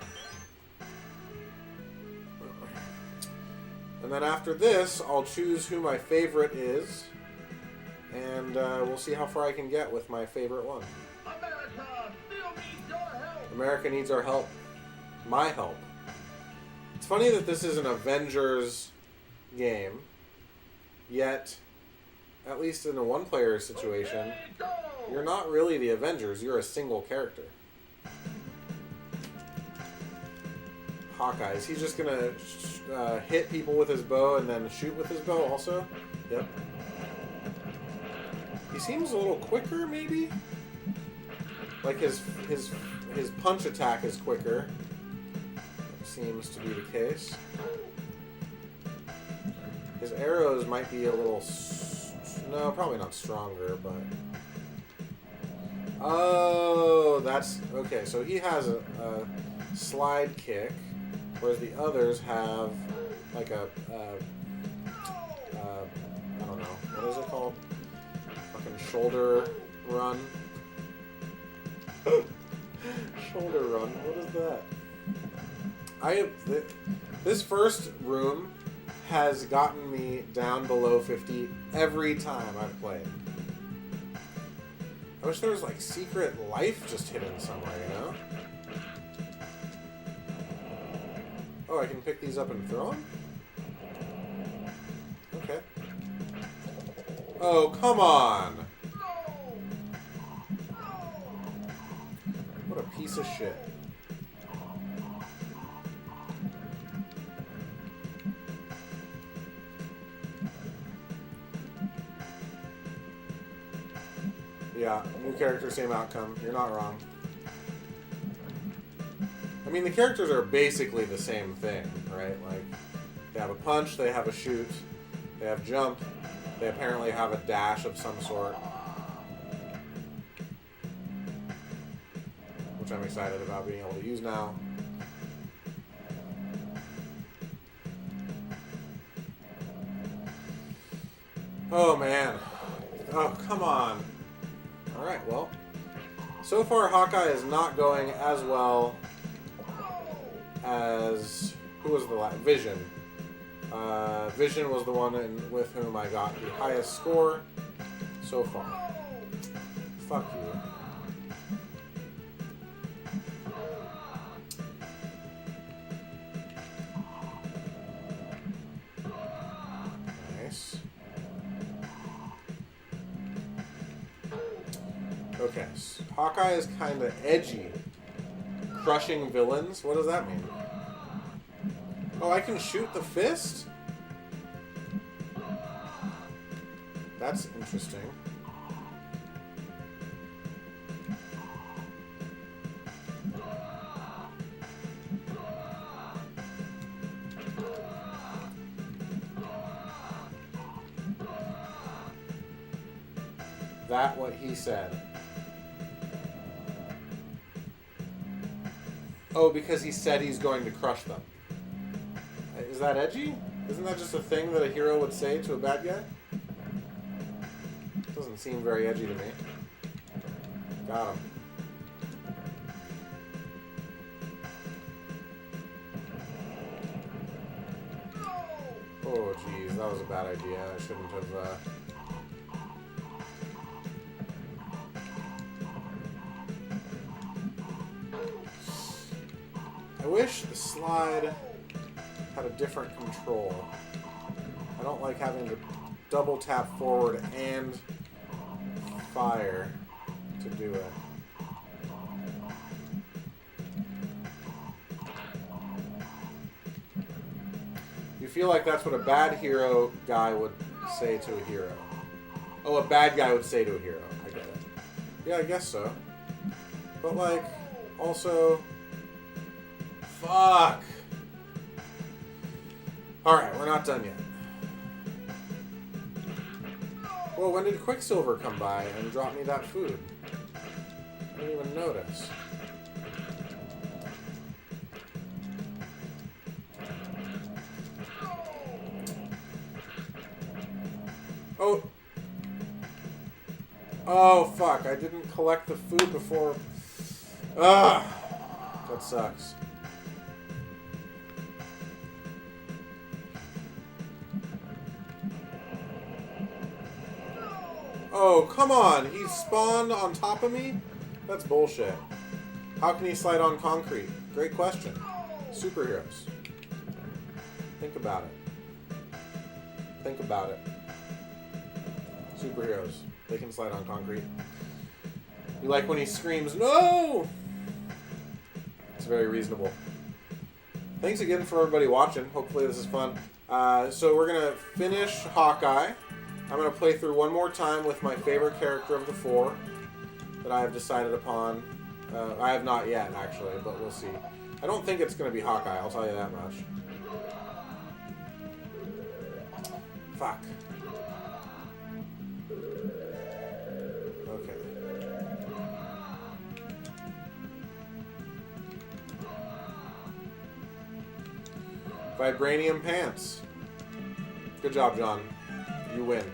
And then after this, I'll choose who my favorite is, and we'll see how far I can get with my favorite one. America still needs your help. America needs our help. My help. It's funny that this is an Avengers game, yet, at least in a one-player situation, you're not really the Avengers, you're a single character. Hawkeye. Is he just gonna hit people with his bow and then shoot with his bow also? Yep. He seems a little quicker, maybe? Like his punch attack is quicker. Seems to be the case. His arrows might be a little... no, probably not stronger, but... oh, that's... okay, so he has a slide kick, whereas the others have like a I don't know, what is it called? Fucking shoulder run. Shoulder run, what is that? This first room has gotten me down below 50 every time I've played. I wish there was like secret life just hidden somewhere, you know? Oh, I can pick these up and throw them? Okay. Oh, come on! What a piece of shit. Yeah, new character, same outcome. You're not wrong. I mean, the characters are basically the same thing, right? Like, they have a punch, they have a shoot, they have jump, they apparently have a dash of some sort. Which I'm excited about being able to use now. Oh, man. Oh, come on. Alright, well, so far Hawkeye is not going as well as, who was the last? Vision. Vision was the one with whom I got the highest score so far. Fuck you. Nice. Okay, so Hawkeye is kind of edgy. Crushing villains? What does that mean? Oh, I can shoot the fist? That's interesting. That what he said. Oh, because he said he's going to crush them. Is that edgy? Isn't that just a thing that a hero would say to a bad guy? Doesn't seem very edgy to me. Got him. Oh, jeez, that was a bad idea. I shouldn't have, I wish the slide had a different control. I don't like having to double tap forward and fire to do it. You feel like that's what a bad hero guy would say to a hero. Oh, a bad guy would say to a hero. I get it. Yeah, I guess so. But like, Also... Fuck! Alright, we're not done yet. Well, when did Quicksilver come by and drop me that food? I didn't even notice. Oh! Oh, fuck. I didn't collect the food before... Ugh! That sucks. Oh, come on! He spawned on top of me? That's bullshit. How can he slide on concrete? Great question. Superheroes. Think about it. Think about it. Superheroes. They can slide on concrete. You like when he screams, "No!" It's very reasonable. Thanks again for everybody watching. Hopefully this is fun. So we're going to finish Hawkeye. I'm going to play through one more time with my favorite character of the four that I have decided upon. I have not yet, actually, but we'll see. I don't think it's going to be Hawkeye, I'll tell you that much. Fuck. Okay. Vibranium pants. Good job, John. You win.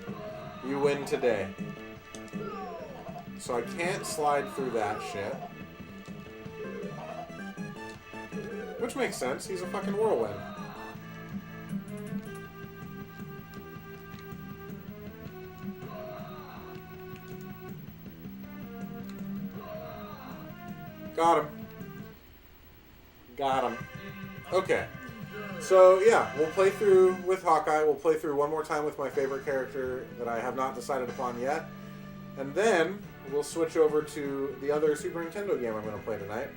You win today. So I can't slide through that shit. Which makes sense. He's a fucking whirlwind. Got him. Got him. Okay. So, yeah, we'll play through with Hawkeye. We'll play through one more time with my favorite character that I have not decided upon yet. And then we'll switch over to the other Super Nintendo game I'm going to play tonight.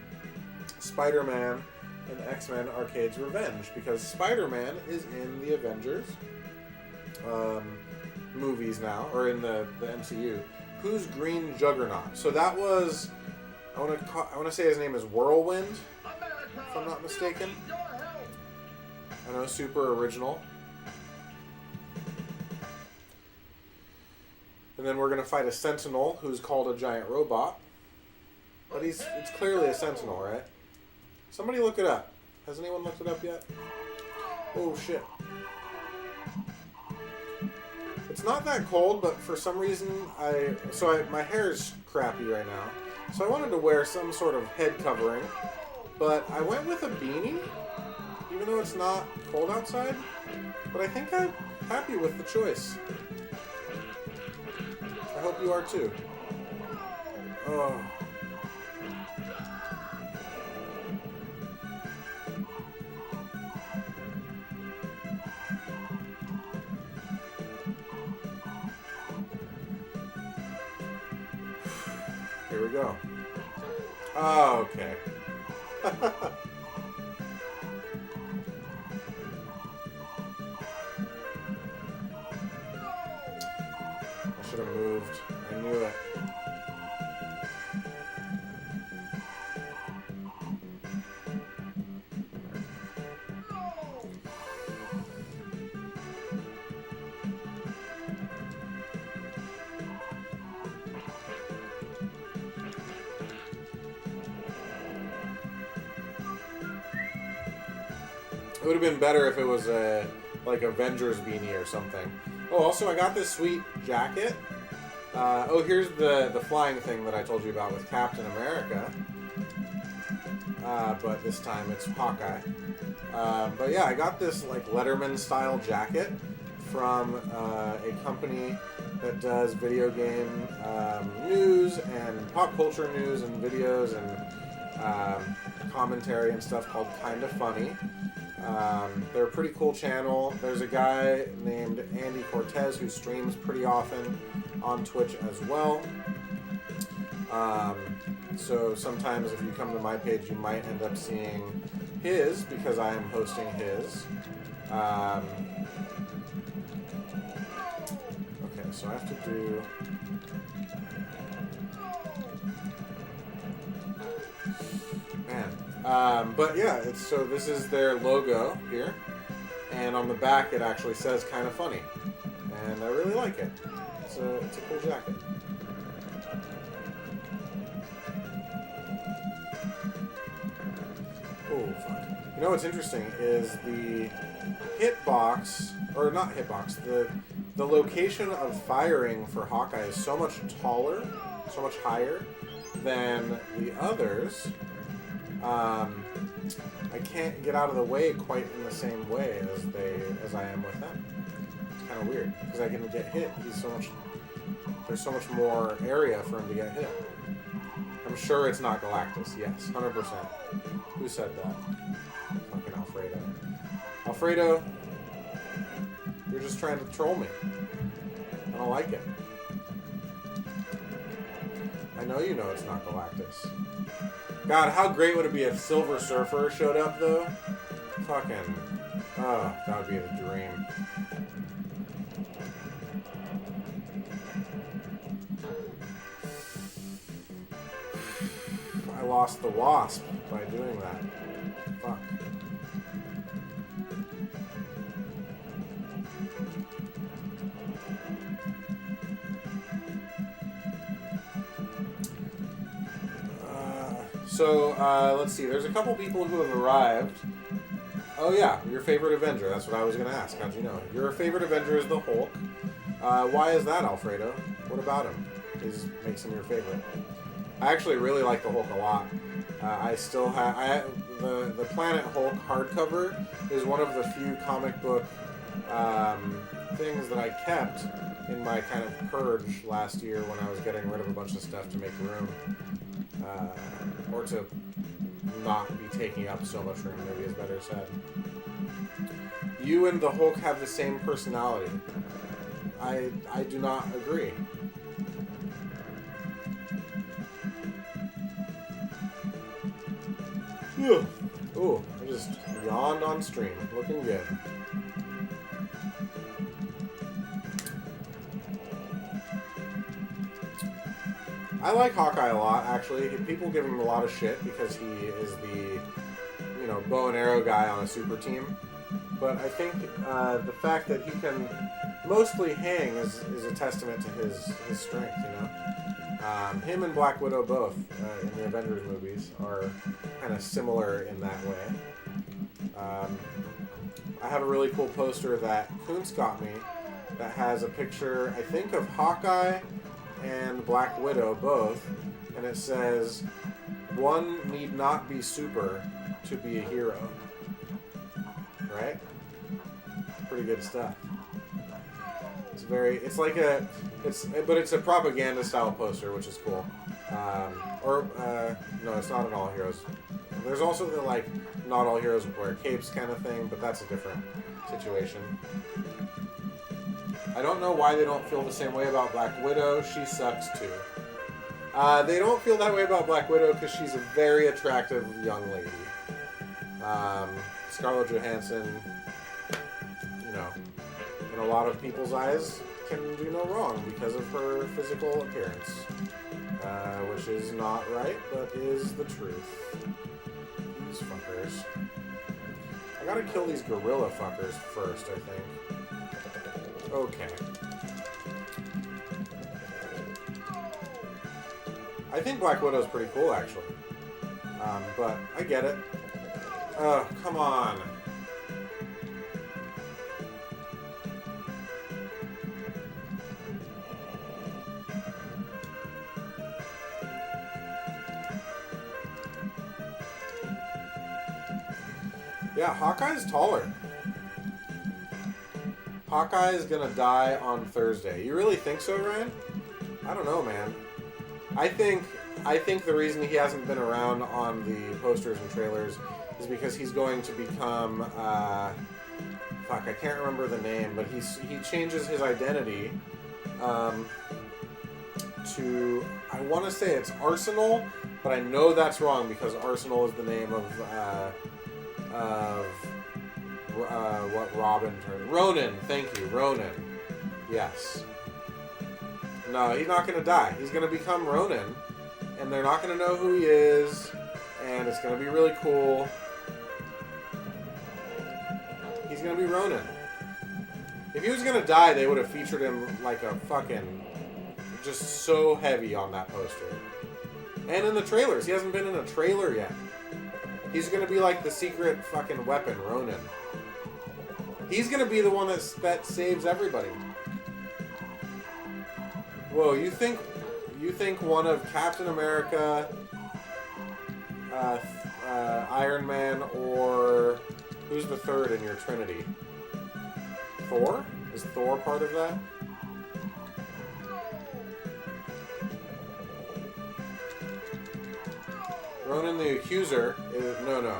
Spider-Man and X-Men Arcade's Revenge. Because Spider-Man is in the Avengers movies now, or in the MCU. Who's Green Juggernaut? So that was... I want to say his name is Whirlwind, if I'm not mistaken. I know, super original. And then we're going to fight a Sentinel who's called a giant robot. But it's clearly a Sentinel, right? Somebody look it up. Has anyone looked it up yet? Oh, shit. It's not that cold, but for some reason, my hair is crappy right now. So I wanted to wear some sort of head covering. But I went with a beanie. Even though it's not cold outside, but I think I'm happy with the choice. I hope you are too. Oh. Here we go. Oh, okay. I should have moved. I knew it. It would have been better if it was a like Avengers beanie or something. Oh, also I got this sweet jacket. Oh, here's the flying thing that I told you about with Captain America. But this time it's Hawkeye. But yeah, I got this like Letterman style jacket from a company that does video game news and pop culture news and videos and commentary and stuff called Kinda Funny. They're a pretty cool channel. There's a guy named Andy Cortez who streams pretty often on Twitch as well. So sometimes if you come to my page, you might end up seeing his because I am hosting his. Okay, so I have to do... But yeah, so this is their logo here, and on the back it actually says "kind of funny," and I really like it. It's a cool jacket. Oh fuck! You know what's interesting is the hitbox, or not hitbox, the location of firing for Hawkeye is so much taller, so much higher than the others. I can't get out of the way quite in the same way as I am with them. It's kind of weird because I can get hit. There's so much more area for him to get hit. I'm sure it's not Galactus. Yes, 100%. Who said that? Fucking Alfredo. Alfredo, you're just trying to troll me. I don't like it. I know you know it's not Galactus. God, how great would it be if Silver Surfer showed up, though? Fucking... Oh, that would be the dream. I lost the Wasp by doing that. Fuck. Let's see. There's a couple people who have arrived. Oh yeah, your favorite Avenger. That's what I was going to ask. How'd you know? Your favorite Avenger is the Hulk. Why is that, Alfredo? What about him makes him your favorite? I actually really like the Hulk a lot. I still have... The Planet Hulk hardcover is one of the few comic book things that I kept in my kind of purge last year when I was getting rid of a bunch of stuff to make room. Or to not be taking up so much room, maybe is better said. You and the Hulk have the same personality. I do not agree. Ooh, I just yawned on stream. Looking good. I like Hawkeye a lot, actually. People give him a lot of shit because he is the, bow and arrow guy on a super team. But I think the fact that he can mostly hang is a testament to his strength, Him and Black Widow both, in the Avengers movies, are kind of similar in that way. I have a really cool poster that Kuntz got me that has a picture, I think, of Hawkeye and Black Widow both, and it says, "One need not be super to be a hero." Right? Pretty good stuff. But it's a propaganda style poster, which is cool. No, it's not an all heroes. There's also the not all heroes wear capes kind of thing, but that's a different situation. I don't know why they don't feel the same way about Black Widow. She sucks too. They don't feel that way about Black Widow because she's a very attractive young lady. Scarlett Johansson, in a lot of people's eyes, can do no wrong because of her physical appearance. Which is not right, but is the truth. These fuckers. I gotta kill these gorilla fuckers first, I think. Okay. I think Black Widow's pretty cool, actually. But I get it. Oh, come on. Yeah, Hawkeye's taller. Hawkeye is gonna die on Thursday. You really think so, Ryan? I don't know, man. I think the reason he hasn't been around on the posters and trailers is because he's going to become fuck, I can't remember the name, but he changes his identity to, I want to say it's Arsenal, but I know that's wrong because Arsenal is the name of what Robin turned. Ronan, thank you, Ronan. Yes. No, he's not going to die. He's going to become Ronan, and they're not going to know who he is, And it's going to be really cool. He's going to be Ronin. If he was going to die, they would have featured him like a fucking... just so heavy on that poster. And in the trailers. He hasn't been in a trailer yet. He's going to be like the secret fucking weapon, Ronin. He's going to be the one that saves everybody. Whoa, you think one of Captain America, Iron Man, or who's the third in your Trinity? Thor? Is Thor part of that? Ronan the Accuser is, no.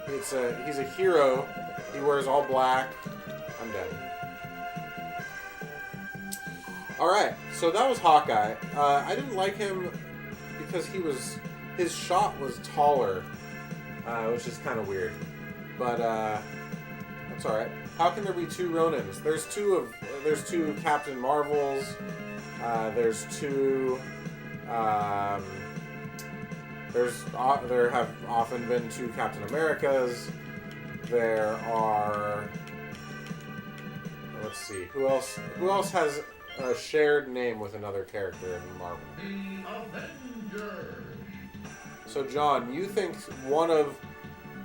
He's a hero. He wears all black. I'm dead. Alright, so that was Hawkeye. I didn't like him because his shot was taller, which is kind of weird. But that's alright. How can there be two Ronins? There's two Captain Marvels. There's two. There have often been two Captain Americas. There are. Let's see. Who else has a shared name with another character in Marvel? The Avengers. So, John, you think one of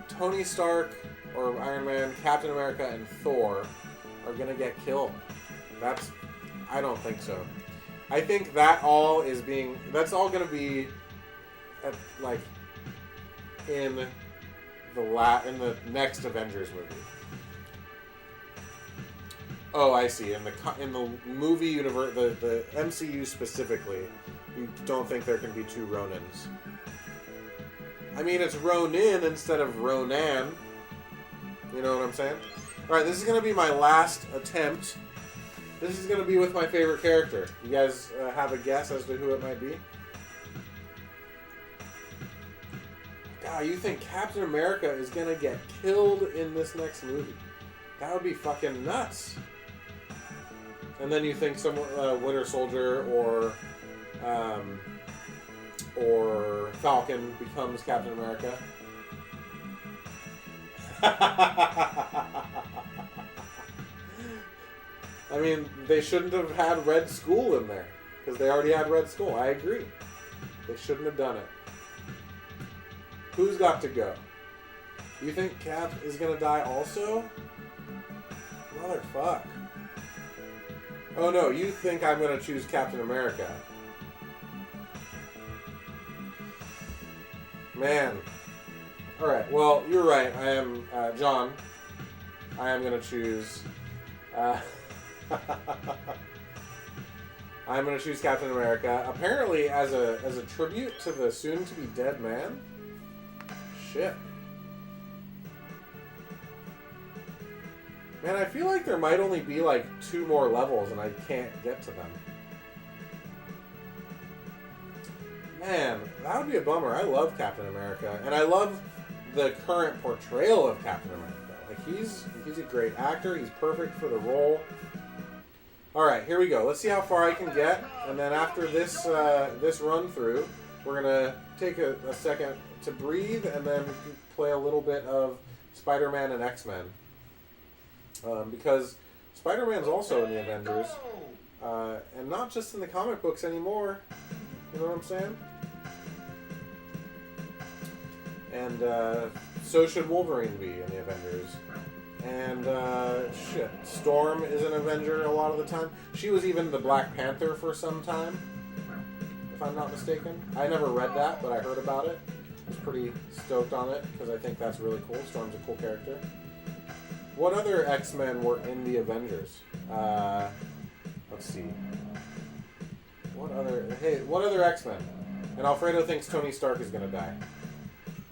Tony Stark or Iron Man, Captain America, and Thor are gonna get killed? I don't think so. I think that's all gonna be in the next Avengers movie. Oh, I see. In the movie universe, the MCU specifically, you don't think there can be two Ronins. I mean, it's Ronin instead of Ronan. You know what I'm saying? Alright, this is going to be my last attempt. This is going to be with my favorite character. You guys have a guess as to who it might be? God, you think Captain America is going to get killed in this next movie? That would be fucking nuts. And then you think some Winter Soldier or Falcon becomes Captain America. I mean, they shouldn't have had Red Skull in there because they already had Red Skull. I agree. They shouldn't have done it. Who's got to go? You think Cap is gonna die also? Motherfuck. Oh no, you think I'm gonna choose Captain America. Man. Alright, well, you're right. I am, John. I am gonna choose, I'm gonna choose Captain America. Apparently, as a tribute to the soon-to-be dead man. Shit. Man, I feel like there might only be like 2 more levels and I can't get to them. Man, that would be a bummer. I love Captain America, and I love the current portrayal of Captain America. Like, he's a great actor. He's perfect for the role. Alright, here we go. Let's see how far I can get, and then after this this run through, we're going to take a second to breathe and then play a little bit of Spider-Man and X-Men. Because Spider-Man's also in the Avengers, and not just in the comic books anymore. You know what I'm saying? And so should Wolverine be in the Avengers. And shit, Storm is an Avenger a lot of the time. She was even the Black Panther for some time, if I'm not mistaken. I never read that, but I heard about it. I was pretty stoked on it because I think that's really cool. Storm's a cool character. What other X-Men were in the Avengers? Let's see. What other X-Men? And Alfredo thinks Tony Stark is going to die.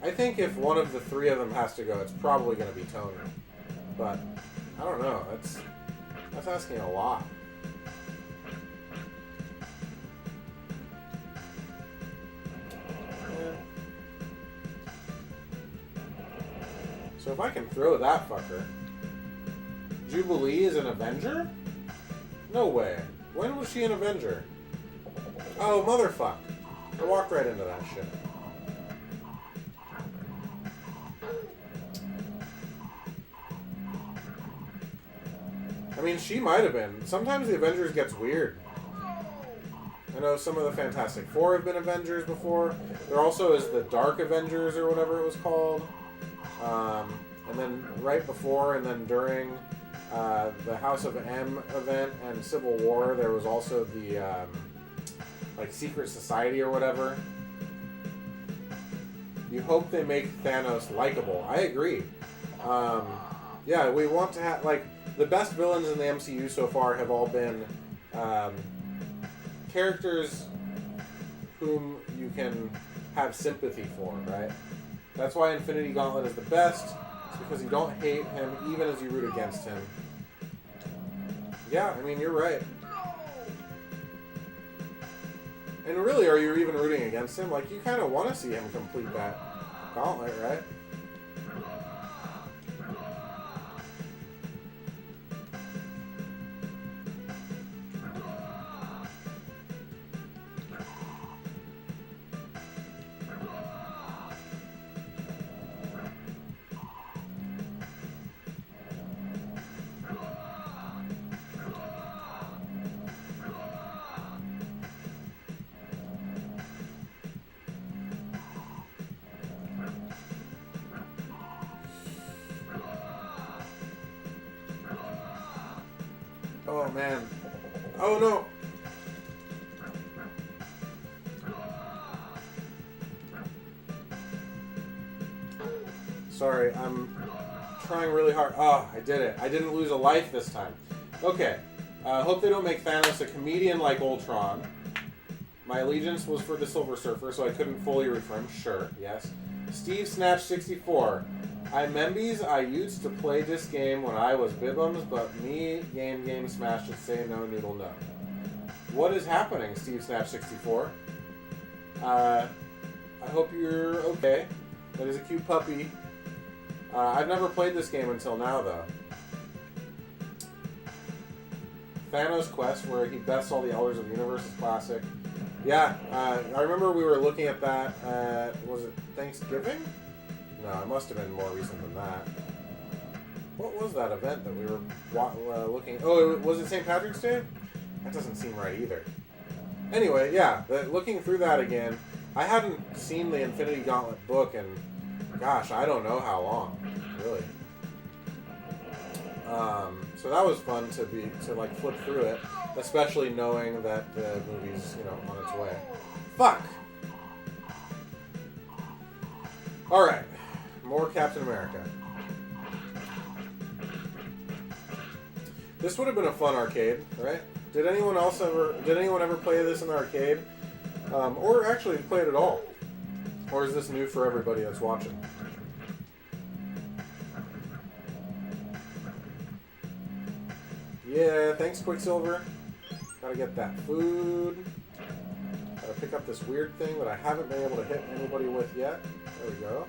I think if one of the 3 of them has to go, it's probably going to be Tony. But, I don't know. That's asking a lot. Yeah. So if I can throw that fucker... Jubilee is an Avenger? No way. When was she an Avenger? Oh, motherfuck. I walked right into that shit. mean, she might have been. Sometimes the Avengers gets weird. I know some of the Fantastic Four have been Avengers before. There also is the Dark Avengers or whatever it was called. And then right before and then during the House of M event and Civil War, there was also the like Secret Society or whatever. You hope they make Thanos likable. I agree. Yeah, we want to have, like, the best villains in the MCU so far have all been characters whom you can have sympathy for, right? That's why Infinity Gauntlet is the best. It's because you don't hate him even as you root against him. Yeah, I mean, you're right. And really, are you even rooting against him? Like, you kind of want to see him complete that gauntlet, right? Oh, man. Oh, no. Sorry, I'm trying really hard. Oh, I did it. I didn't lose a life this time. Okay. Hope they don't make Thanos a comedian like Ultron. My allegiance was for the Silver Surfer, so I couldn't fully root for him. Sure, yes. Steve Snatch 64. I membies I used to play this game when I was Bibbums, but me game smash should say no noodle no. What is happening, Steve Snatch 64? I hope you're okay. That is a cute puppy. I've never played this game until now, though. Thanos Quest, where he bests all the Elders of the Universe, is classic. Yeah, I remember we were looking at that at, was it Thanksgiving? No, it must have been more recent than that. What was that event that we were looking... Oh, was it St. Patrick's Day? That doesn't seem right either. Anyway, yeah, looking through that again, I hadn't seen the Infinity Gauntlet book in, gosh, I don't know how long, really. So that was fun to like flip through it, especially knowing that the movie's, you know, on its way. Fuck! Alright. More Captain America. This would have been a fun arcade, right? Did anyone ever play this in the arcade? Or actually play it at all? Or is this new for everybody that's watching? Yeah, thanks Quicksilver. Gotta get that food. Gotta pick up this weird thing that I haven't been able to hit anybody with yet. There we go.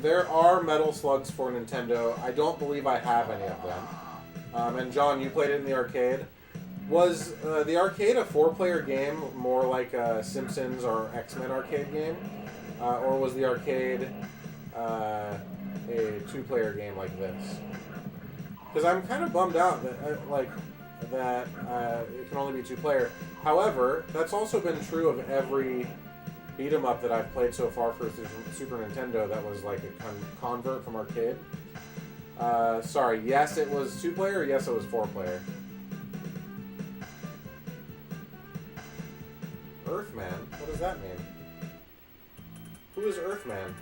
There are Metal Slugs for Nintendo. I don't believe I have any of them. And John, you played it in the arcade. Was the arcade a 4-player game, more like a Simpsons or X-Men arcade game? Or was the arcade a 2-player game like this? Because I'm kind of bummed out that it can only be 2-player. However, that's also been true of every beat 'em up that I've played so far for Super Nintendo that was like a convert from arcade. Sorry, yes it was 2-player, or yes it was 4-player. Earthman? What does that mean? Who is Earthman?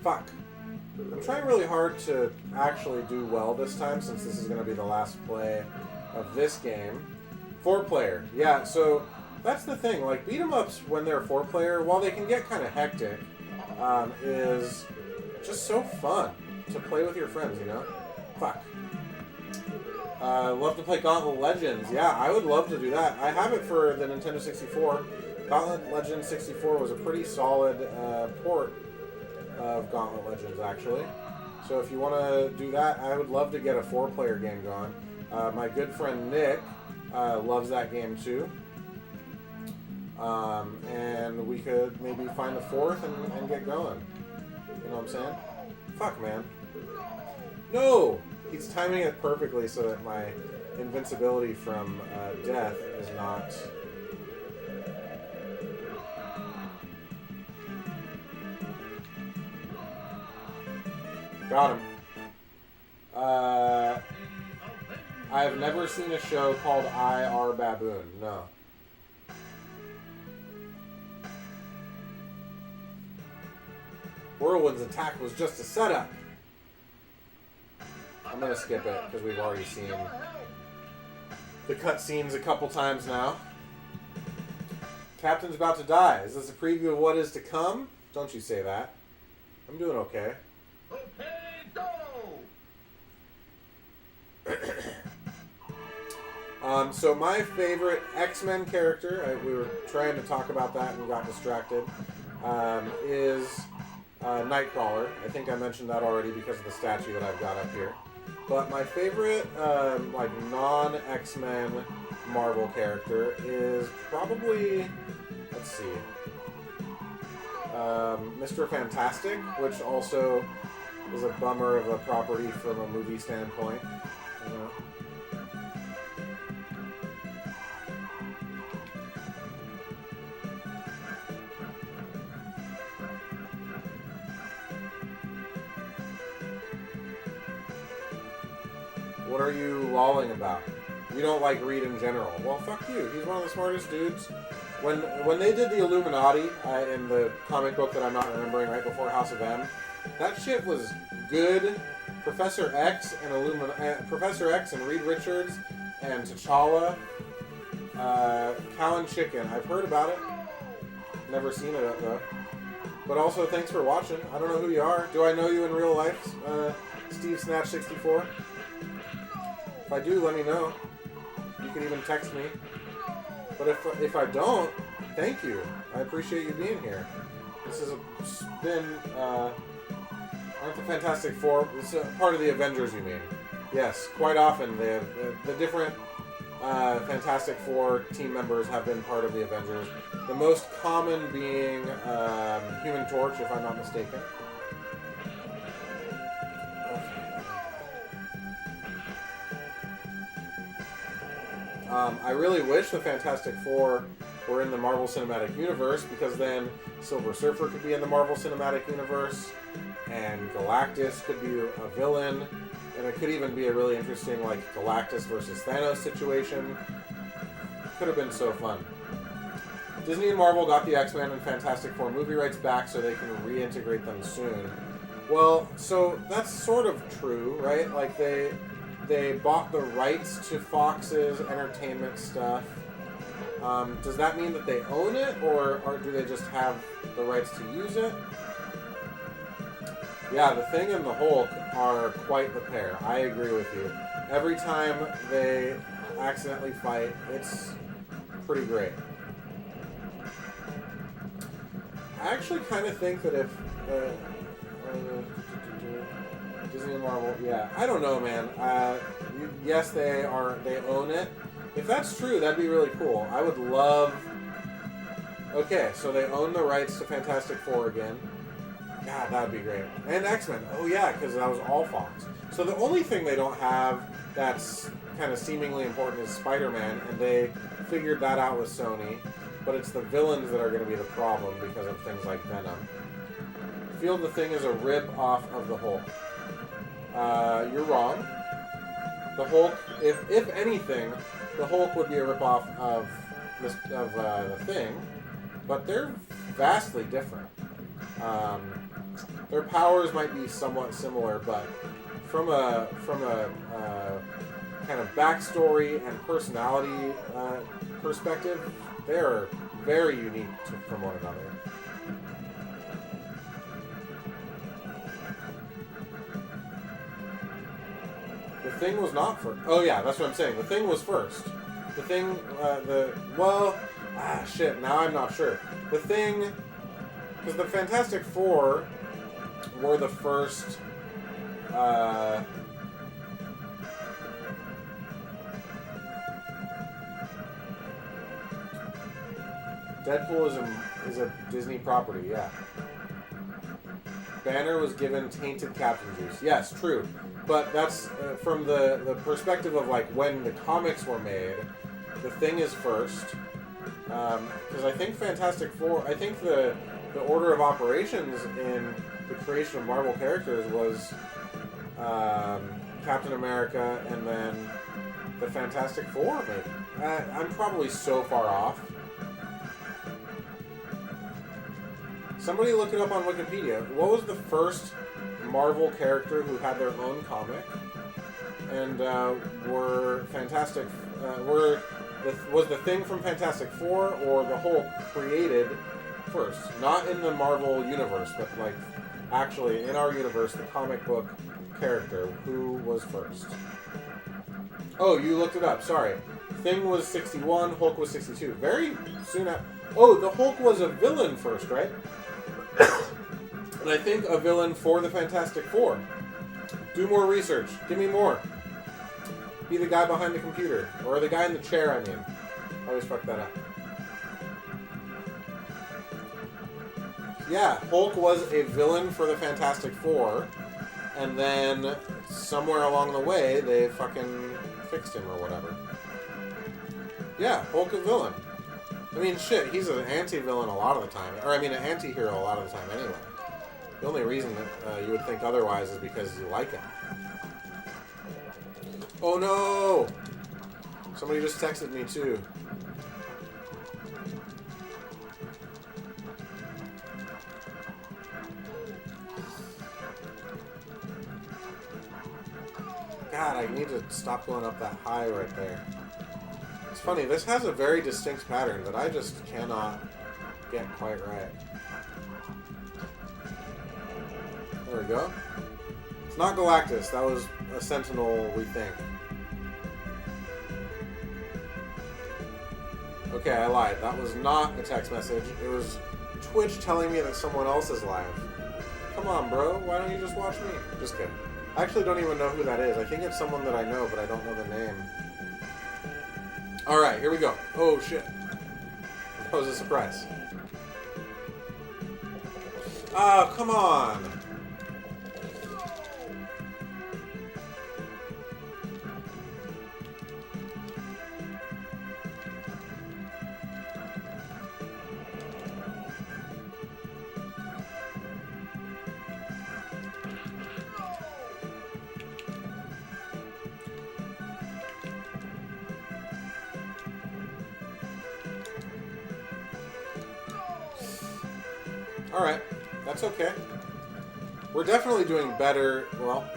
Fuck. I'm trying really hard to actually do well this time, since this is going to be the last play of this game. 4-player. Yeah, so that's the thing. Like, beat 'em ups when they're 4-player, while they can get kind of hectic, is just so fun to play with your friends, you know? Fuck. Love to play Gauntlet Legends. Yeah, I would love to do that. I have it for the Nintendo 64. Gauntlet Legends 64 was a pretty solid port of Gauntlet Legends, actually. So if you want to do that, I would love to get a 4-player game going. My good friend Nick loves that game too. And we could maybe find a 4th and get going. You know what I'm saying? Fuck, man. No! He's timing it perfectly so that my invincibility from death is not... Got him. I've never seen a show called I Are Baboon. No. Whirlwind's attack was just a setup. I'm gonna skip it because we've already seen the cutscenes a couple times now. Captain's about to die. Is this a preview of what is to come? Don't you say that. I'm doing okay. Okay, go! So my favorite X-Men character, we were trying to talk about that and got distracted, is Nightcrawler. I think I mentioned that already because of the statue that I've got up here. But my favorite, like, non-X-Men Marvel character is probably, let's see, Mr. Fantastic, which also is a bummer of a property from a movie standpoint. You know? What are you lolling about? You don't like Reed in general. Well, fuck you. He's one of the smartest dudes. When they did the Illuminati in the comic book that I'm not remembering right before House of M, that shit was good. Professor X and Reed Richards and T'Challa, Cow and Chicken. I've heard about it. Never seen it though. But also, thanks for watching. I don't know who you are. Do I know you in real life, Steve Snatch 64? If I do, let me know. You can even text me. But if I don't, thank you. I appreciate you being here. This has been, aren't the Fantastic Four? This is part of the Avengers, you mean? Yes, quite often the different Fantastic Four team members have been part of the Avengers. The most common being Human Torch, if I'm not mistaken. I really wish the Fantastic Four were in the Marvel Cinematic Universe, because then Silver Surfer could be in the Marvel Cinematic Universe, and Galactus could be a villain, and it could even be a really interesting, like, Galactus versus Thanos situation. Could have been so fun. Disney and Marvel got the X-Men and Fantastic Four movie rights back so they can reintegrate them soon. Well, so that's sort of true, right? Like, they bought the rights to Fox's entertainment stuff. Does that mean that they own it, or do they just have the rights to use it? Yeah, the Thing and the Hulk are quite the pair. I agree with you. Every time they accidentally fight, it's pretty great. I actually kind of think that if Disney and Marvel, yeah, I don't know, man. Yes, they own it. If that's true, that'd be really cool. I would love... Okay, so they own the rights to Fantastic Four again. God, that'd be great. And X-Men. Oh, yeah, because that was all Fox. So the only thing they don't have that's kind of seemingly important is Spider-Man, and they figured that out with Sony. But it's the villains that are going to be the problem because of things like Venom. I feel the Thing is a rip-off of the Hulk. You're wrong. The Hulk, if anything, the Hulk would be a ripoff of the Thing, but they're vastly different. Their powers might be somewhat similar, but from a kind of backstory and personality perspective, they are very unique from one another. The Thing was not first. Oh yeah, that's what I'm saying. The Thing was first. The Thing, shit, now I'm not sure. The Thing, because the Fantastic Four were the first, Deadpool is a Disney property, yeah. Banner was given tainted Captain Juice. Yes, true. But that's from the perspective of like when the comics were made. The Thing is first. Because I think Fantastic Four, I think the order of operations in the creation of Marvel characters was Captain America and then the Fantastic Four, maybe. I'm probably so far off. Somebody look it up on Wikipedia. What was the first Marvel character who had their own comic and were Fantastic? Was the Thing from Fantastic Four or the Hulk created first? Not in the Marvel universe, but like actually in our universe, the comic book character. Who was first? Oh, you looked it up. Sorry. Thing was 61. Hulk was 62. Very soon after. Oh, the Hulk was a villain first, right? And I think a villain for the Fantastic Four. Do more research. Give me more. Be the guy behind the computer. Or the guy in the chair, I mean. I always fuck that up. Yeah, Hulk was a villain for the Fantastic Four. And then, somewhere along the way, they fucking fixed him or whatever. Yeah, Hulk a villain. I mean, shit, he's an anti-villain a lot of the time. Or, I mean, an anti-hero a lot of the time anyway. The only reason that you would think otherwise is because you like him. Oh no! Somebody just texted me too. God, I need to stop going up that high right there. It's funny, this has a very distinct pattern that I just cannot get quite right. There we go. It's not Galactus, that was a Sentinel, we think. Okay, I lied. That was not a text message. It was Twitch telling me that someone else is live. Come on, bro. Why don't you just watch me? Just kidding. I actually don't even know who that is. I think it's someone that I know, but I don't know the name. Alright, here we go. Oh, shit. That was a surprise. Oh, come on. Alright, that's okay. We're definitely doing better, well,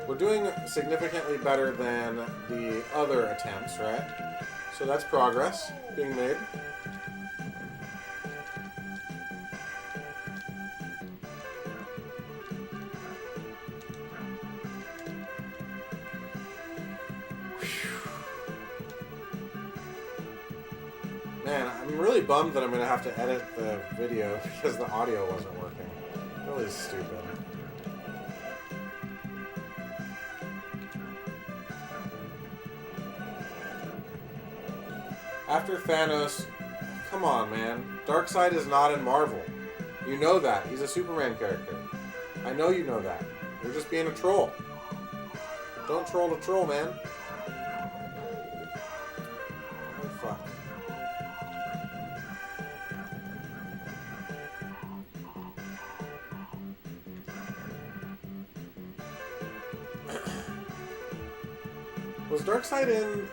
we're doing significantly better than the other attempts, right? So that's progress being made. Man, I'm really bummed that I'm going to have to edit the video because the audio wasn't working. Really stupid. After Thanos, come on, man. Darkseid is not in Marvel. You know that. He's a Superman character. I know you know that. You're just being a troll. Don't troll the troll, man. Oh, fuck. Was Darkseid in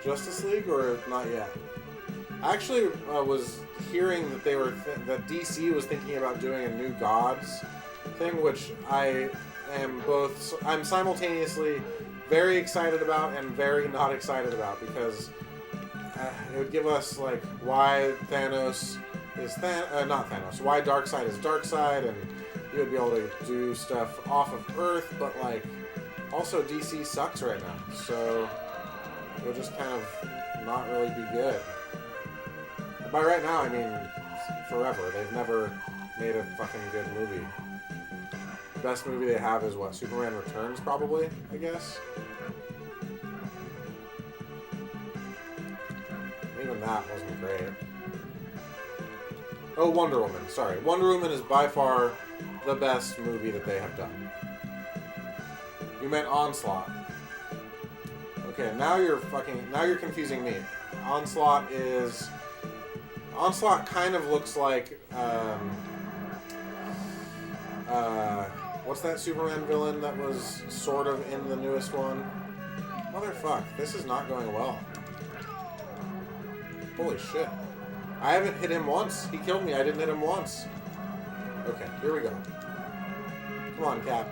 Justice League or not yet? I actually was hearing that that DC was thinking about doing a New Gods thing, which I'm simultaneously very excited about and very not excited about, because it would give us like why Thanos is not Thanos, why Darkseid is Darkseid, and you would be able to do stuff off of Earth, but like Also, DC sucks right now, so they'll just kind of not really be good. By right now, I mean forever. They've never made a fucking good movie. The best movie they have is what? Superman Returns, probably, I guess? Even that wasn't great. Oh, Wonder Woman. Sorry. Wonder Woman is by far the best movie that they have done. You meant Onslaught. Okay, now you're confusing me. Onslaught kind of looks like, what's that Superman villain that was sort of in the newest one? Motherfuck, this is not going well. Holy shit. I haven't hit him once. He killed me. I didn't hit him once. Okay, here we go. Come on, Cap.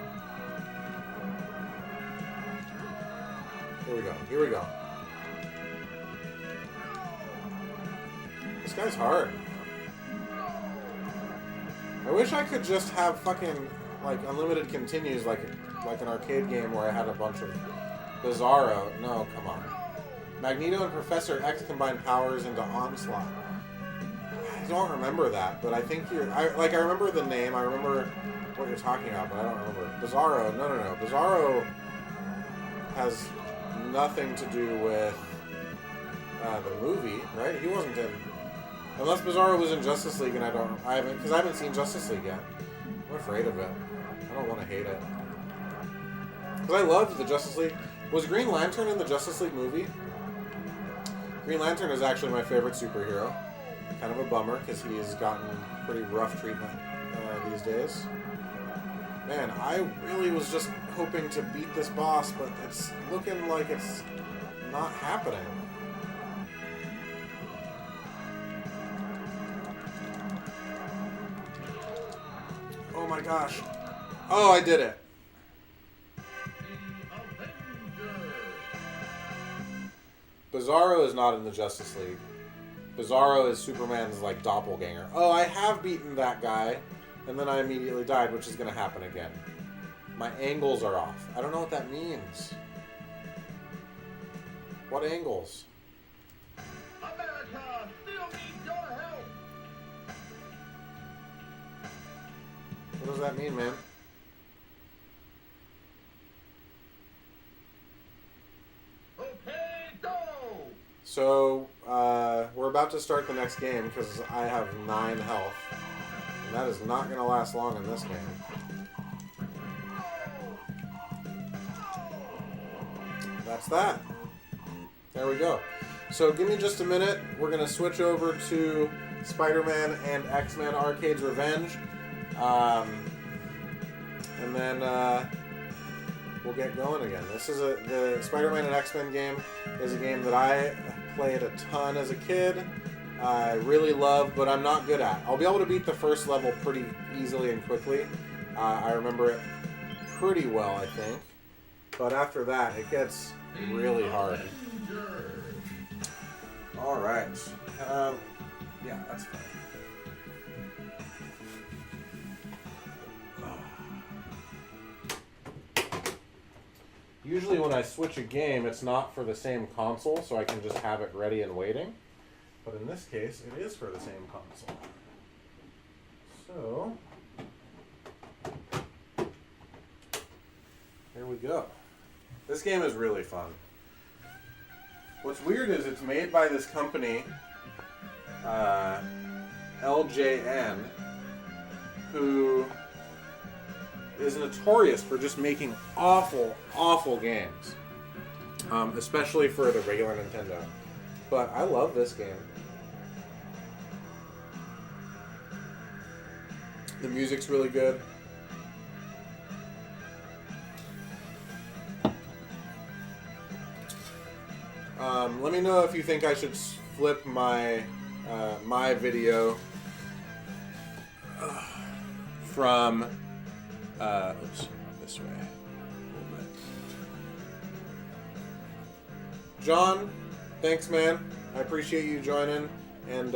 Here we go. Here we go. This guy's hard. I wish I could just have fucking, like, unlimited continues like an arcade game where I had a bunch of Bizarro. No, come on. Magneto and Professor X combine powers into Onslaught. I don't remember that, but I think I remember the name, I remember what you're talking about, but I don't remember. Bizarro, no. Bizarro has nothing to do with the movie, right? He wasn't in... Unless Bizarro was in Justice League, and I haven't seen Justice League yet. I'm afraid of it. I don't want to hate it. Because I loved the Justice League. Was Green Lantern in the Justice League movie? Green Lantern is actually my favorite superhero. Kind of a bummer, because he has gotten pretty rough treatment these days. Man, I really was just hoping to beat this boss, but it's looking like it's not happening. Oh my gosh. Oh, I did it. Bizarro is not in the Justice League. Bizarro is Superman's, like, doppelganger. Oh, I have beaten that guy, and then I immediately died, which is going to happen again. My angles are off. I don't know what that means. What angles? America still needs your help. What does that mean, man? Okay, go. So, we're about to start the next game because I have 9 health. And that is not going to last long in this game. That's that. There we go. So give me just a minute. We're going to switch over to Spider-Man and X-Men Arcade's Revenge. And then we'll get going again. This is the Spider-Man and X-Men game is a game that I played a ton as a kid. I really love, but I'm not good at. I'll be able to beat the first level pretty easily and quickly. I remember it pretty well, I think. But after that, it gets really hard. All right. Yeah, that's fine. Usually when I switch a game, it's not for the same console, so I can just have it ready and waiting. But in this case, it is for the same console. So, here we go. This game is really fun. What's weird is it's made by this company, LJN, who is notorious for just making awful, awful games. Especially for the regular Nintendo. But I love this game. The music's really good. Let me know if you think I should flip my my video from oops, this way. A little bit. John, thanks, man. I appreciate you joining, and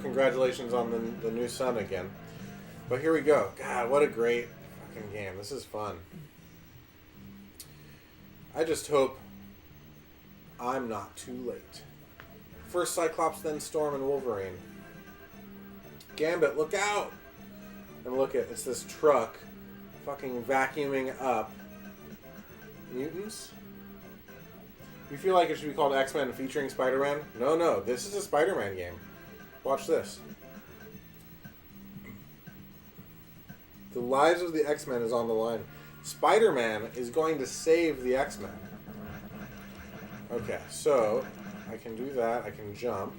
congratulations on the new son again. But here we go. God, what a great fucking game. This is fun. I just hope I'm not too late. First Cyclops, then Storm and Wolverine. Gambit, look out! And look at, it's this truck fucking vacuuming up mutants. You feel like it should be called X-Men featuring Spider-Man? No, no, this is a Spider-Man game. Watch this. The lives of the X-Men is on the line. Spider-Man is going to save the X-Men. Okay, so I can do that. I can jump.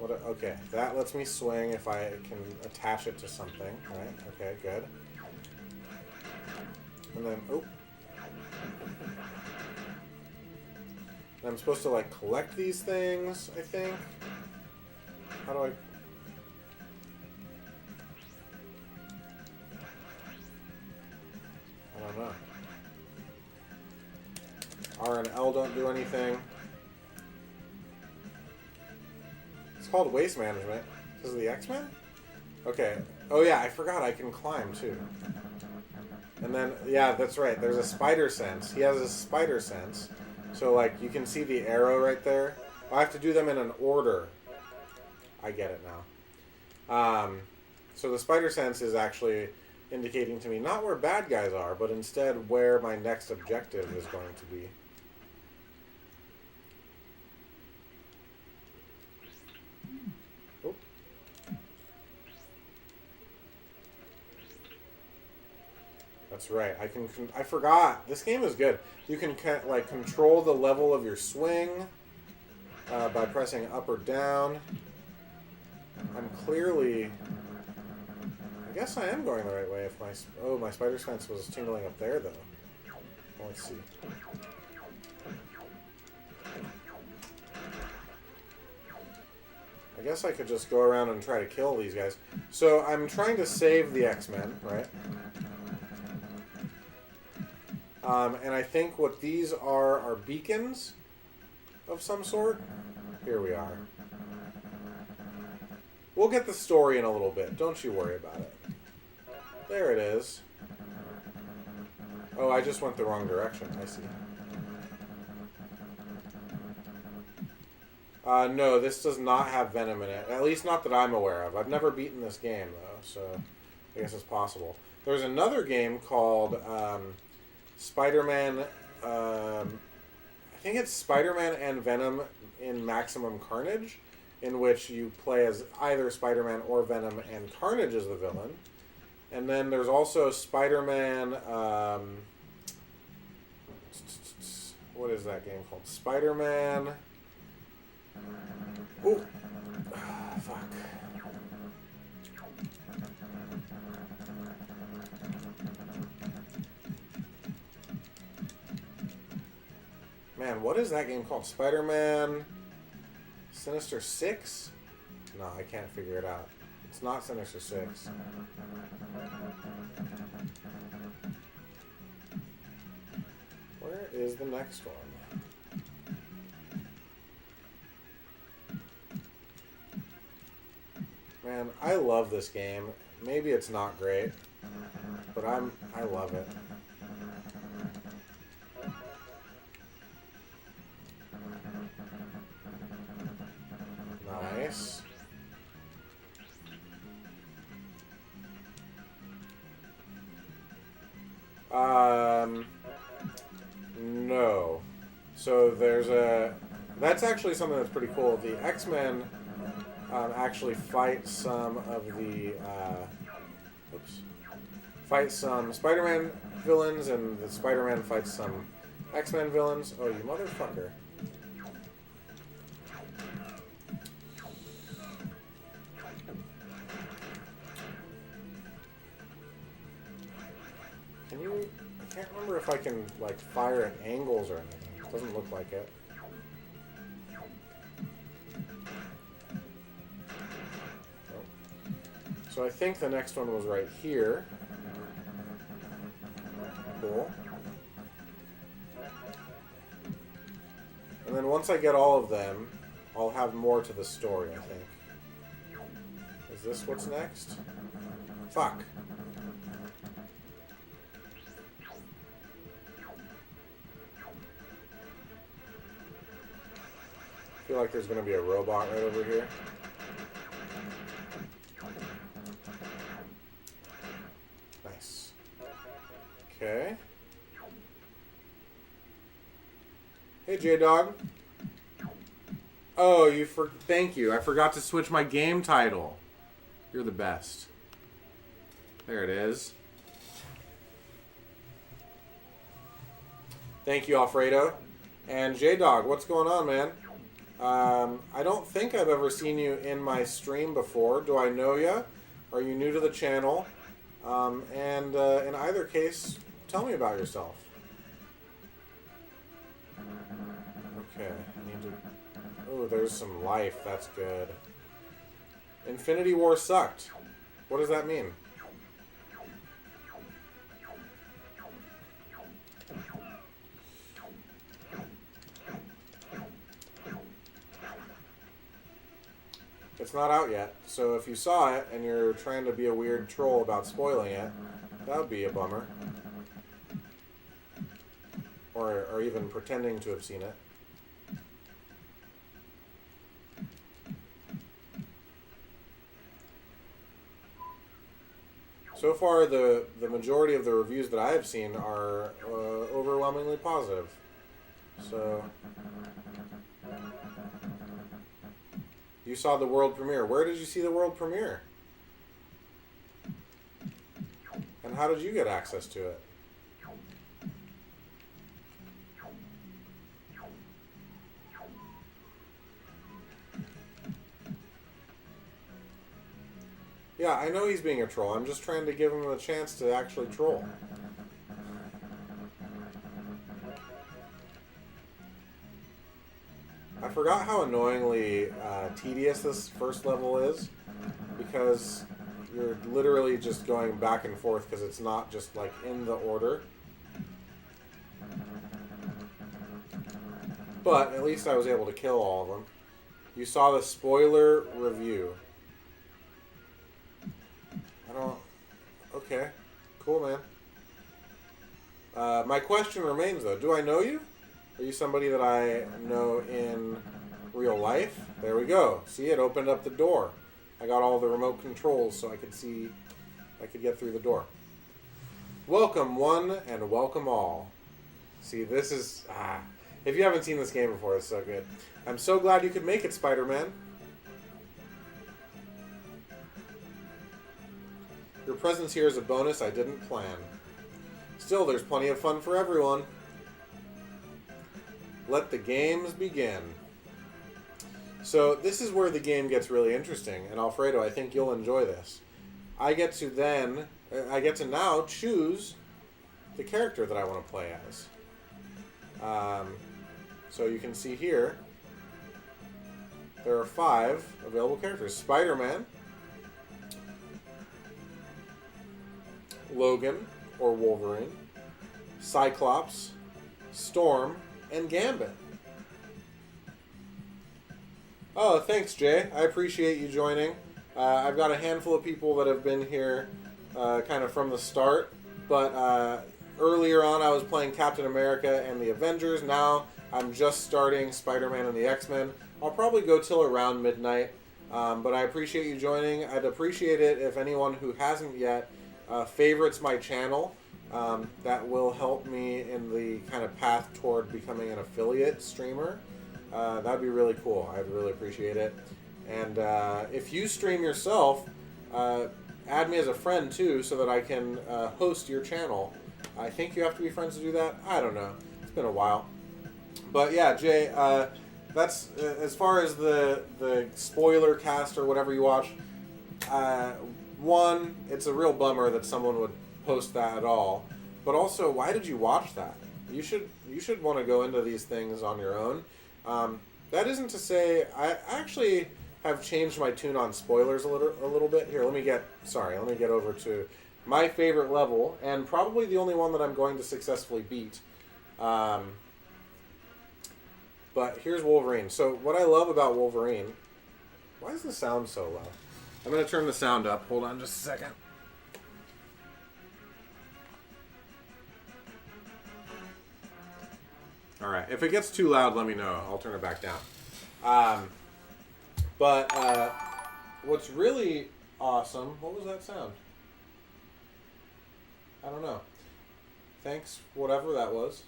Okay, that lets me swing if I can attach it to something. Right? Okay, good. And then, oh. And I'm supposed to, like, collect these things, I think. How do I... I don't know. R and L don't do anything. It's called Waste Management. This is the X-Men? Okay. Oh yeah, I forgot I can climb too. And then, yeah, that's right. There's a spider sense. He has a spider sense. So, like, you can see the arrow right there. I have to do them in an order. I get it now. So the spider sense is actually indicating to me not where bad guys are, but instead where my next objective is going to be. Oop. That's right. I forgot. This game is good. You can like control the level of your swing by pressing up or down. I'm clearly... I guess I am going the right way if my... Oh, my spider sense was tingling up there, though. Well, let's see. I guess I could just go around and try to kill these guys. So, I'm trying to save the X-Men, right? And I think what these are beacons of some sort. Here we are. We'll get the story in a little bit. Don't you worry about it. There it is. Oh, I just went the wrong direction. I see. No, this does not have Venom in it. At least not that I'm aware of. I've never beaten this game, though, so I guess it's possible. There's another game called Spider-Man... I think it's Spider-Man and Venom in Maximum Carnage, in which you play as either Spider-Man or Venom, and Carnage is the villain. And then there's also Spider-Man... what is that game called? Spider-Man... Ooh! Fuck. Man, what is that game called? Spider-Man... Sinister Six? No, I can't figure it out. It's not Sinister Six. Where is the next one? Man, I love this game. Maybe it's not great, but I love it. Nice. No. So there's a... That's actually something that's pretty cool. The X-Men actually fight some of the... fight some Spider-Man villains, and the Spider-Man fights some X-Men villains. Oh, you motherfucker. Can you... I can't remember if I can, like, fire at angles or anything. It doesn't look like it. Nope. So I think the next one was right here. Cool. And then once I get all of them, I'll have more to the story, I think. Is this what's next? Fuck. feel like there's going to be a robot right over here. Nice. Okay. Hey, J-Dog. Oh, thank you. I forgot to switch my game title. You're the best. There it is. Thank you, Alfredo. And J-Dog, what's going on, man? I don't think I've ever seen you in my stream before. Do I know you? Are you new to the channel? In either case, tell me about yourself. Okay, I need to... Oh, there's some life. That's good. Infinity War sucked. What does that mean? It's not out yet, so if you saw it and you're trying to be a weird troll about spoiling it, that would be a bummer. Or even pretending to have seen it. So far, the majority of the reviews that I have seen are overwhelmingly positive. So... You saw the world premiere. Where did you see the world premiere? And how did you get access to it? Yeah, I know he's being a troll. I'm just trying to give him a chance to actually troll. I forgot how annoyingly tedious this first level is, because you're literally just going back and forth because it's not just like in the order. But at least I was able to kill all of them. You saw the spoiler review. I don't... Okay. Cool, man. My question remains, though. Do I know you? Are you somebody that I know in real life? There we go. See, it opened up the door. I got all the remote controls so I could see... I could get through the door. Welcome, one, and welcome all. See, this is... If you haven't seen this game before, it's so good. I'm so glad you could make it, Spider-Man. Your presence here is a bonus I didn't plan. Still, there's plenty of fun for everyone. Let the games begin. So this is where the game gets really interesting, and Alfredo, I think you'll enjoy this. I get to now choose the character that I want to play as. So you can see here, there are 5 available characters. Spider-Man, Logan, or Wolverine, Cyclops, Storm, and Gambit. Oh, thanks, Jay. I appreciate you joining. I've got a handful of people that have been here kind of from the start, but earlier on I was playing Captain America and the Avengers. Now I'm just starting Spider-Man and the X-Men. I'll probably go till around midnight, but I appreciate you joining. I'd appreciate it if anyone who hasn't yet favorites my channel. That will help me in the kind of path toward becoming an affiliate streamer. That'd be really cool. I'd really appreciate it. And if you stream yourself, add me as a friend too, so that I can host your channel. I think you have to be friends to do that. I don't know. It's been a while. But yeah, Jay, that's as far as the spoiler cast or whatever you watch. One, it's a real bummer that someone would post that at all. But also, why did you watch that? You should want to go into these things on your own. That isn't to say I actually have changed my tune on spoilers a little bit. Here, let me get over to my favorite level, and probably the only one that I'm going to successfully beat. But here's Wolverine. So what I love about Wolverine... Why is the sound so low? I'm going to turn the sound up. Hold on just a second. Alright, if it gets too loud, let me know. I'll turn it back down. But what's really awesome... What was that sound? I don't know. Thanks, whatever that was.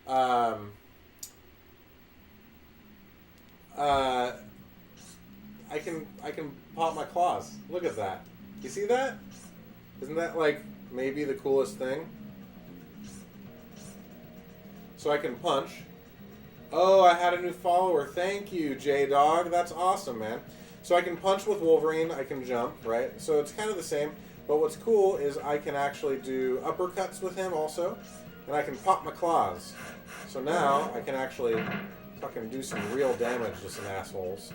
I can pop my claws. Look at that. You see that? Isn't that like maybe the coolest thing? So I can punch. Oh, I had a new follower. Thank you, J-Dog. That's awesome, man. So I can punch with Wolverine. I can jump, right? So it's kind of the same. But what's cool is I can actually do uppercuts with him also. And I can pop my claws. So now I can actually fucking do some real damage to some assholes.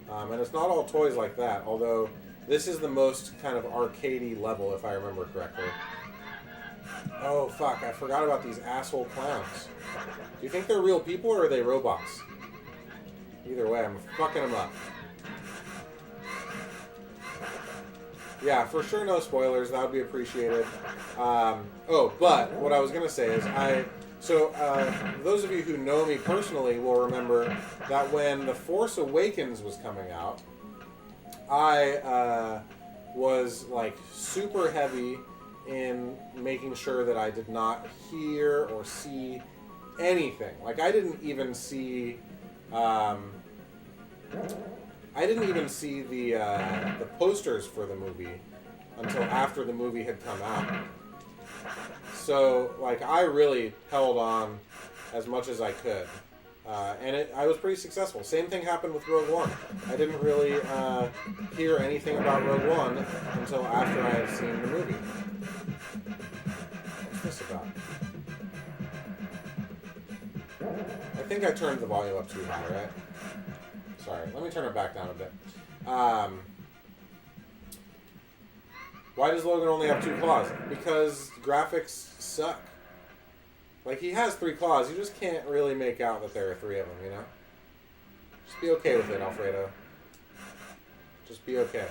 And it's not all toys like that, although this is the most kind of arcadey level, if I remember correctly. Oh, fuck, I forgot about these asshole clowns. Do you think they're real people or are they robots? Either way, I'm fucking them up. Yeah, for sure no spoilers, that would be appreciated. But what I was going to say is those of you who know me personally will remember that when The Force Awakens was coming out, I was like super heavy in making sure that I did not hear or see anything. Like I didn't even see the posters for the movie until after the movie had come out. So, like, I really held on as much as I could. And I was pretty successful. Same thing happened with Rogue One. I didn't really hear anything about Rogue One until after I had seen the movie. What's this about? I think I turned the volume up too high, right? Sorry, let me turn it back down a bit. Why does Logan only have 2 claws? Because graphics suck. Like, he has 3 claws, you just can't really make out that there are 3 of them, you know? Just be okay with it, Alfredo. Just be okay.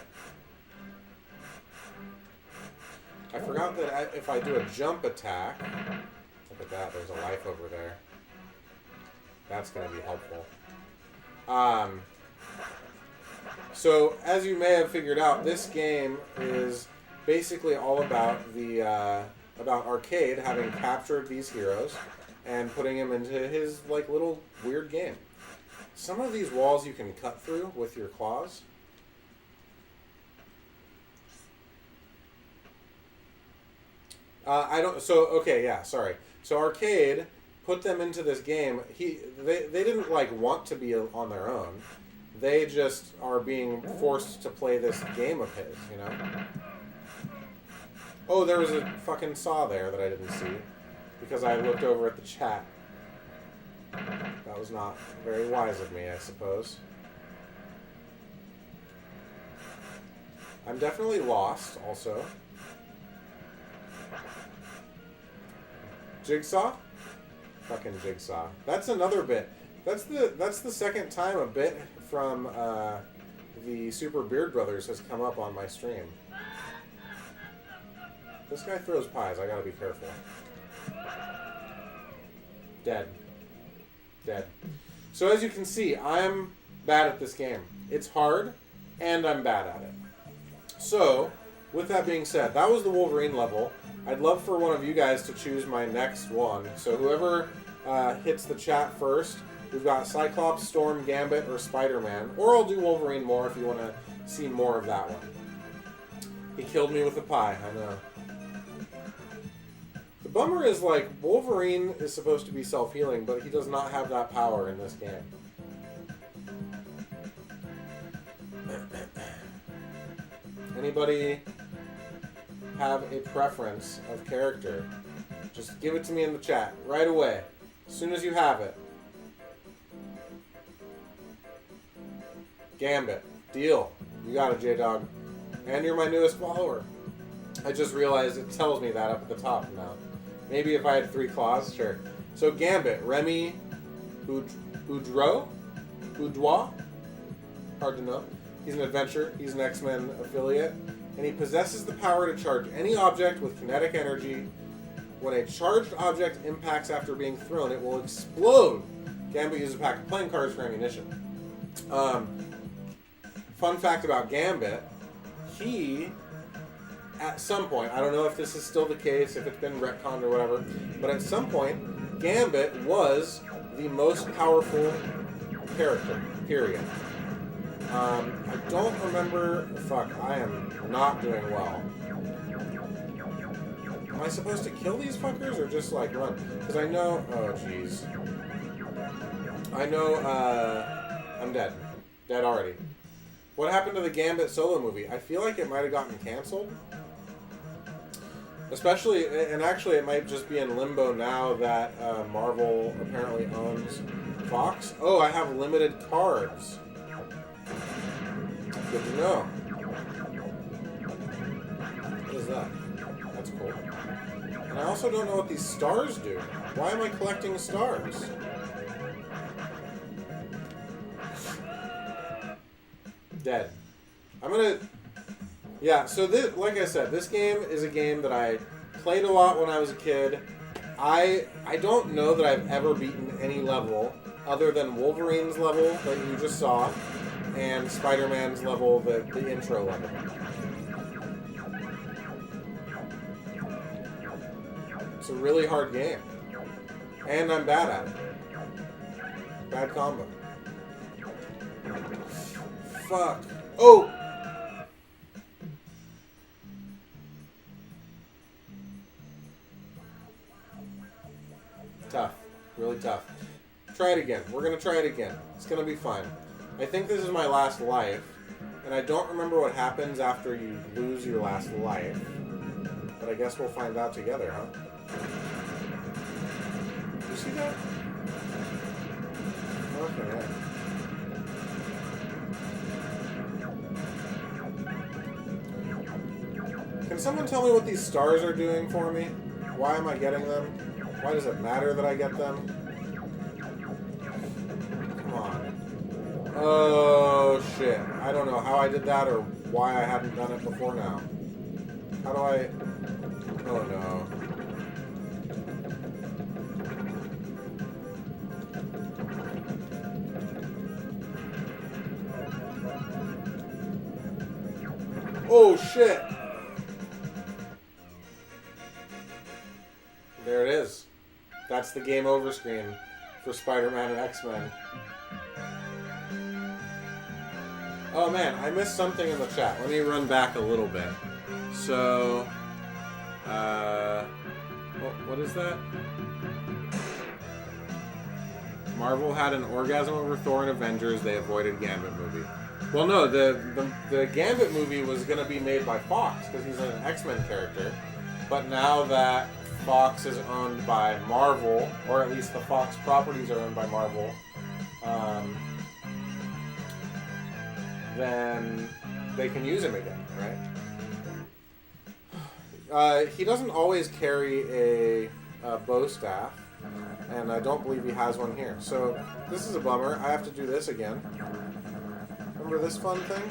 I forgot that if I do a jump attack... Look at that, there's a life over there. That's going to be helpful. So, as you may have figured out, this game is basically all about about Arcade having captured these heroes and putting them into his like little weird game. Some of these walls you can cut through with your claws. So Arcade put them into this game. They didn't like want to be on their own. They just are being forced to play this game of his, you know? Oh, there was a fucking saw there that I didn't see because I looked over at the chat. That was not very wise of me, I suppose. I'm definitely lost, also. Jigsaw? Fucking Jigsaw. That's another bit. That's the second time a bit from the Super Beard Brothers has come up on my stream. This guy throws pies. I gotta be careful. Dead. Dead. So as you can see, I'm bad at this game. It's hard, and I'm bad at it. So, with that being said, that was the Wolverine level. I'd love for one of you guys to choose my next one. So whoever hits the chat first, we've got Cyclops, Storm, Gambit, or Spider-Man. Or I'll do Wolverine more if you want to see more of that one. He killed me with a pie, I know. The bummer is, like, Wolverine is supposed to be self-healing, but he does not have that power in this game. Anybody have a preference of character? Just give it to me in the chat right away. As soon as you have it. Gambit. Deal. You got it, J-Dog. And you're my newest follower. I just realized it tells me that up at the top now. Maybe if I had 3 claws, sure. So Gambit. Remy Boudreaux? Hard to know. He's an adventurer. He's an X-Men affiliate. And he possesses the power to charge any object with kinetic energy. When a charged object impacts after being thrown, it will explode. Gambit uses a pack of playing cards for ammunition. Fun fact about Gambit, he, at some point, I don't know if this is still the case, if it's been retconned or whatever, but at some point, Gambit was the most powerful character, period. I don't remember... Fuck, I am not doing well. Am I supposed to kill these fuckers or just, like, run? Because I know... Oh, jeez. I know, I'm dead. Dead already. What happened to the Gambit solo movie? I feel like it might have gotten canceled. Especially, and actually it might just be in limbo now that Marvel apparently owns Fox. Oh, I have limited cards. Good to know. What is that? That's cool. And I also don't know what these stars do. Why am I collecting stars? Dead. I'm gonna... Yeah, so this, like I said, this game is a game that I played a lot when I was a kid. I don't know that I've ever beaten any level other than Wolverine's level that you just saw and Spider-Man's level, the intro level. It's a really hard game. And I'm bad at it. Bad combo. Fuck. Oh! Tough. Really tough. Try it again. We're gonna try it again. It's gonna be fine. I think this is my last life, and I don't remember what happens after you lose your last life. But I guess we'll find out together, huh? You see that? Okay. Can someone tell me what these stars are doing for me? Why am I getting them? Why does it matter that I get them? Come on. Oh, shit. I don't know how I did that or why I hadn't done it before now. How do I... Oh, no. Oh, shit! There it is. That's the game over screen for Spider-Man and X-Men. Oh man, I missed something in the chat. Let me run back a little bit. So, what is that? Marvel had an orgasm over Thor and Avengers. They avoided Gambit movie. Well, no, the Gambit movie was going to be made by Fox because he's an X-Men character. But now that Fox is owned by Marvel, or at least the Fox properties are owned by Marvel, then they can use him again, right? He doesn't always carry a bow staff, and I don't believe he has one here. So this is a bummer. I have to do this again. Remember this fun thing?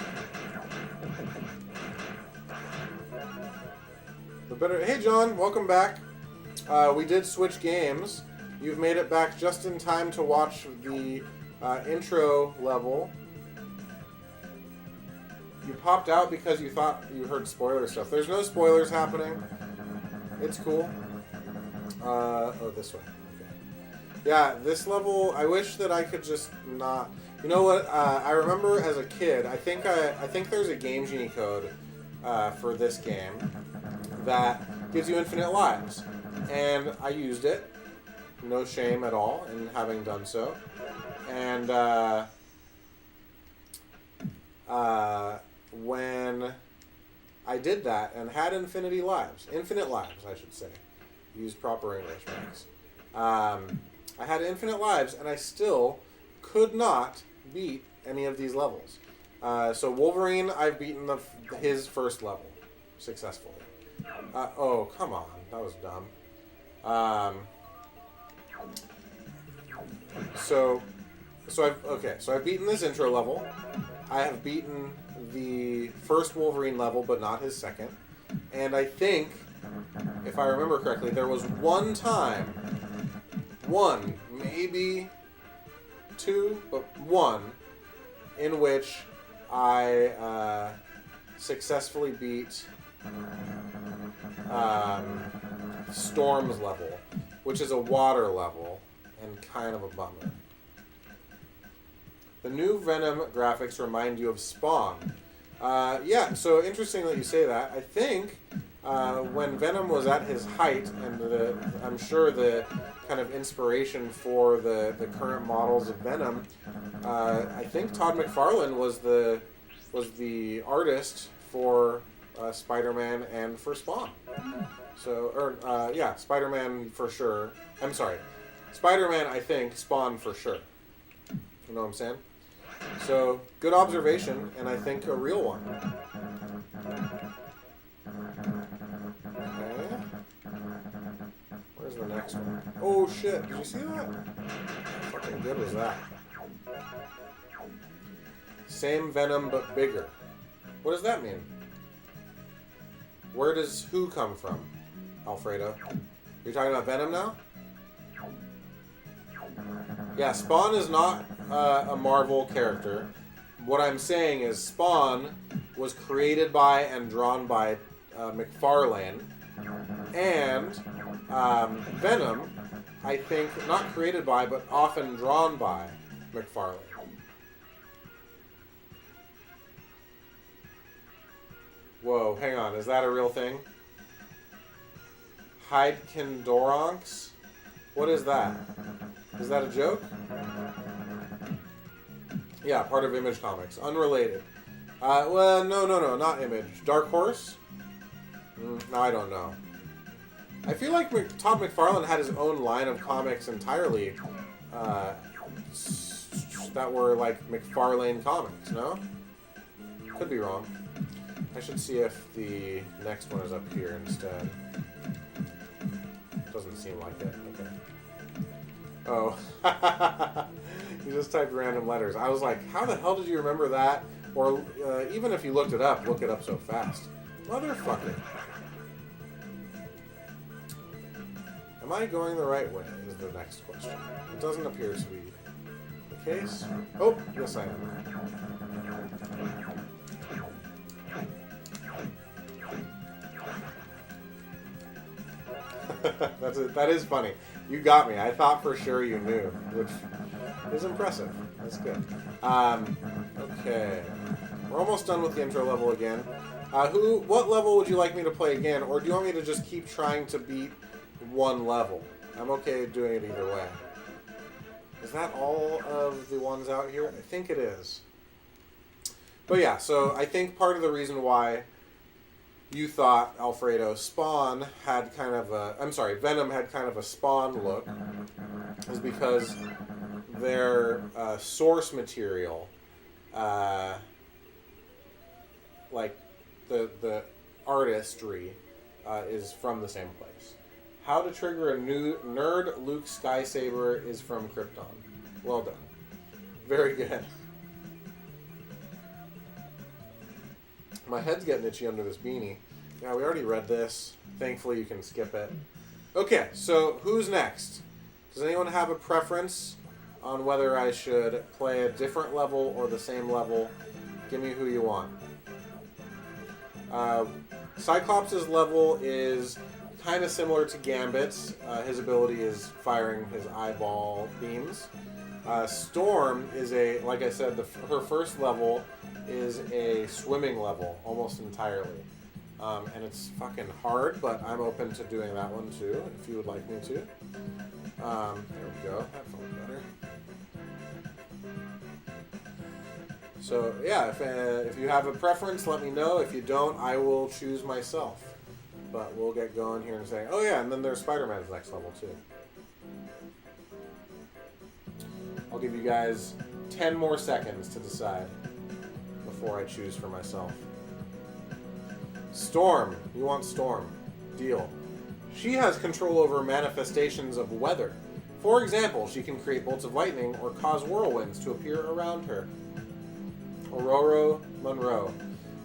Hey John, welcome back. We did switch games. You've made it back just in time to watch the intro level. You popped out because you thought you heard spoiler stuff. There's no spoilers happening. It's cool. Oh, this way. Okay. Yeah, this level, I wish that I could just not... You know what? I remember as a kid, I think there's a Game Genie code for this game that gives you infinite lives. And I used it. No shame at all in having done so. And when I did that and had infinite lives, I should say. Use proper English, Max. I had infinite lives, and I still could not beat any of these levels. So Wolverine, I've beaten his first level successfully. Oh, come on. That was dumb. So I've beaten this intro level. I have beaten the first Wolverine level, but not his second. And I think, if I remember correctly, there was one time, maybe two, but one, in which I successfully beat Storm's level, which is a water level and kind of a bummer. The new Venom graphics remind you of Spawn. Yeah, so interesting that you say that. I think when Venom was at his height, and I'm sure the kind of inspiration for the current models of Venom, I think Todd McFarlane was the artist for Spider-Man and for Spawn. So, yeah, Spider-Man for sure. I'm sorry, Spider-Man, I think, Spawn for sure. You know what I'm saying? So, good observation, and I think a real one. Okay. Where's the next one? Oh, shit. Did you see that? How fucking good was that? Same Venom, but bigger. What does that mean? Where does who come from, Alfredo? You're talking about Venom now? Yeah, Spawn is not a Marvel character. What I'm saying is Spawn was created by and drawn by McFarlane. And Venom, I think, not created by, but often drawn by McFarlane. Whoa, hang on. Is that a real thing? Hydekindoronx? What is that? Is that a joke? Yeah, part of Image Comics. Unrelated. Well, no, not Image. Dark Horse? No, I don't know. I feel like Todd McFarlane had his own line of comics entirely that were like McFarlane comics, no? Could be wrong. I should see if the next one is up here instead. Doesn't seem like it. Okay. Oh. You just typed random letters. I was like, how the hell did you remember that? Or even if you looked it up so fast. Motherfucker. Am I going the right way is the next question. It doesn't appear to be the case. Oh, yes I am. That is funny. You got me. I thought for sure you knew, which is impressive. That's good. Okay. We're almost done with the intro level again. What level would you like me to play again, or do you want me to just keep trying to beat one level? I'm okay doing it either way. Is that all of the ones out here? I think it is. But yeah, so I think part of the reason why you thought, Alfredo, Spawn had kind of a... I'm sorry, Venom had kind of a Spawn look is because their source material, like the artistry, is from the same place. How to trigger a new nerd Luke Skysaber is from Krypton. Well done. Very good. My head's getting itchy under this beanie. Yeah, we already read this. Thankfully, you can skip it. Okay, so who's next? Does anyone have a preference on whether I should play a different level or the same level? Give me who you want. Cyclops' level is kind of similar to Gambit's. His ability is firing his eyeball beams. Storm is like I said, her first level is a swimming level, almost entirely. And it's fucking hard, but I'm open to doing that one too, if you would like me to. There we go. That felt better. So, yeah, if you have a preference, let me know. If you don't, I will choose myself. But we'll get going here and say, oh yeah, and then there's Spider-Man's next level too. I'll give you guys 10 more seconds to decide before I choose for myself. Storm. You want Storm. Deal. She has control over manifestations of weather. For example, she can create bolts of lightning or cause whirlwinds to appear around her. Aurora Monroe.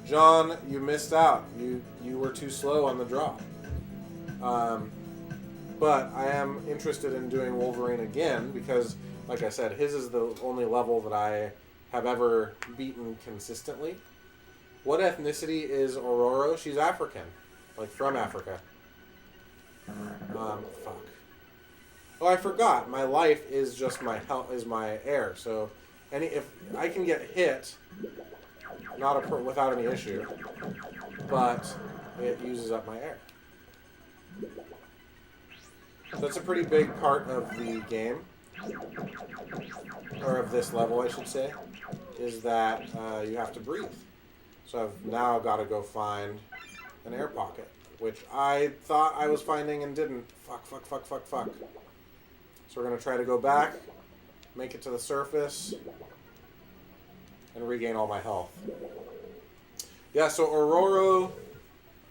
John, you missed out. You were too slow on the draw. But I am interested in doing Wolverine again because, like I said, his is the only level that I have ever beaten consistently. What ethnicity is Ororo? She's African, like from Africa. Fuck. Oh, I forgot. My life is just my health, is my air. So, if I can get hit, without any issue, but it uses up my air. So that's a pretty big part of the game, or of this level, I should say, is that you have to breathe. So I've now got to go find an air pocket, which I thought I was finding and didn't. Fuck. So we're going to try to go back, make it to the surface, and regain all my health. Yeah, so Ororo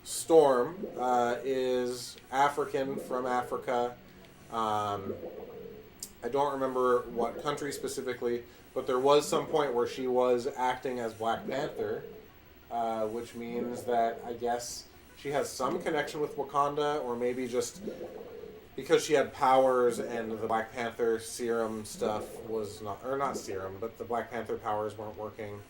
Storm is African, from Africa. I don't remember what country specifically, but there was some point where she was acting as Black Panther, which means that I guess she has some connection with Wakanda, or maybe just because she had powers and the Black Panther serum stuff was not, or not serum, but the Black Panther powers weren't working,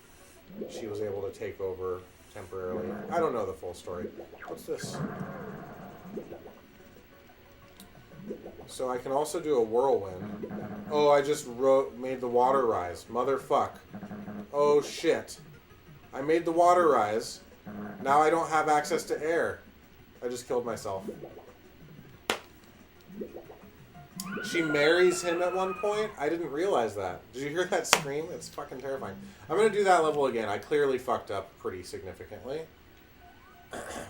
she was able to take over temporarily. I don't know the full story. What's this? So I can also do a whirlwind. Oh, I just made the water rise. Motherfuck. Oh shit. I made the water rise. Now I don't have access to air. I just killed myself. She marries him at one point? I didn't realize that. Did you hear that scream? It's fucking terrifying. I'm going to do that level again. I clearly fucked up pretty significantly.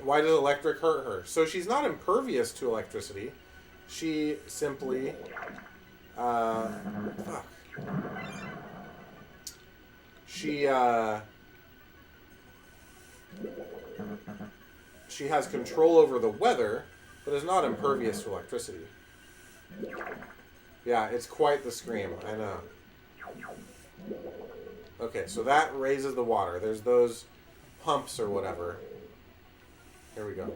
Why does electric hurt her? So she's not impervious to electricity. She simply... fuck. She has control over the weather, but is not impervious to electricity. Yeah, it's quite the scream, I know. Okay, so that raises the water. There's those pumps or whatever. Here we go.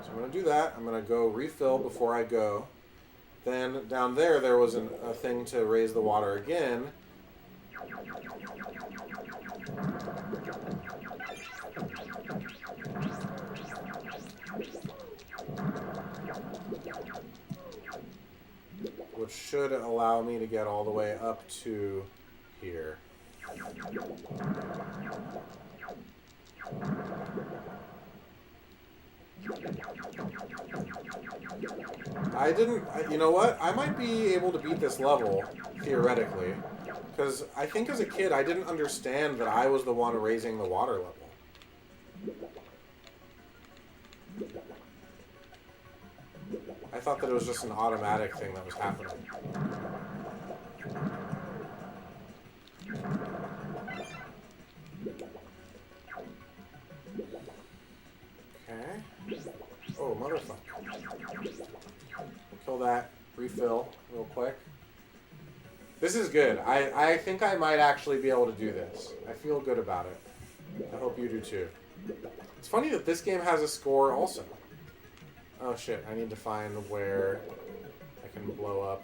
So I'm going to do that. I'm going to go refill before I go. Then down there was a thing to raise the water again. Which should allow me to get all the way up to here. You know what? I might be able to beat this level, theoretically. Because I think as a kid, I didn't understand that I was the one raising the water level. I thought that it was just an automatic thing that was happening. Okay. Oh, motherfucker. We'll kill that. Refill real quick. This is good. I think I might actually be able to do this. I feel good about it. I hope you do too. It's funny that this game has a score also. Oh shit, I need to find where I can blow up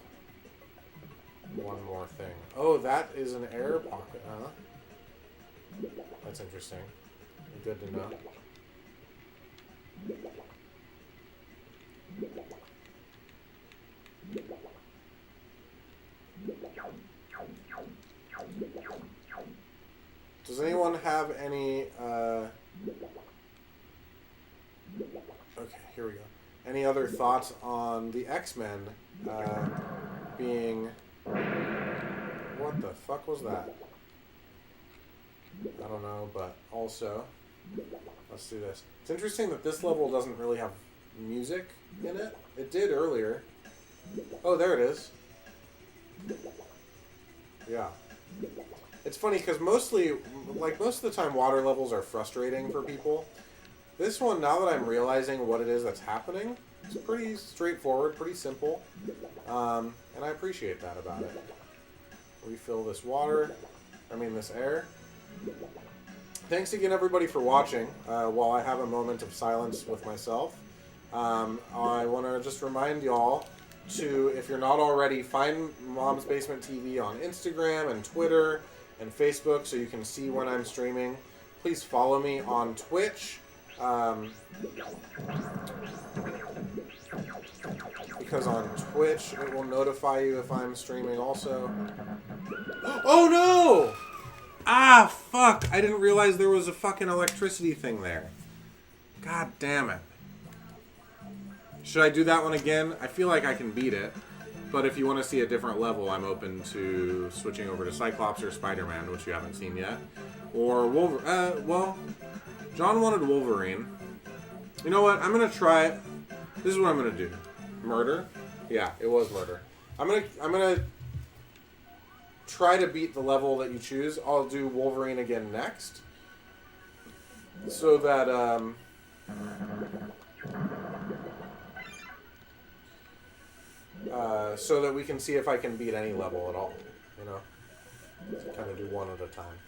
one more thing. Oh, that is an air pocket, huh? That's interesting. Good to know. Does anyone have any, okay, here we go. Any other thoughts on the X-Men being... What the fuck was that? I don't know, but also... Let's do this. It's interesting that this level doesn't really have music in it. It did earlier. Oh, there it is. Yeah. It's funny because most of the time water levels are frustrating for people. This one, now that I'm realizing what it is that's happening, it's pretty straightforward, pretty simple. And I appreciate that about it. Refill this this air. Thanks again, everybody, for watching. While I have a moment of silence with myself, I want to just remind y'all to, if you're not already, find Mom's Basement TV on Instagram and Twitter and Facebook so you can see when I'm streaming. Please follow me on Twitch. Because on Twitch it will notify you if I'm streaming also. Oh no! Ah, fuck! I didn't realize there was a fucking electricity thing there. God damn it. Should I do that one again? I feel like I can beat it. But if you want to see a different level, I'm open to switching over to Cyclops or Spider-Man, which you haven't seen yet. Or Wolverine. Well, John wanted Wolverine. You know what? I'm going to try it. This is what I'm going to do. Murder? Yeah, it was murder. I'm gonna try to beat the level that you choose. I'll do Wolverine again next. So that, so that we can see if I can beat any level at all, you know? So kind of do one at a time.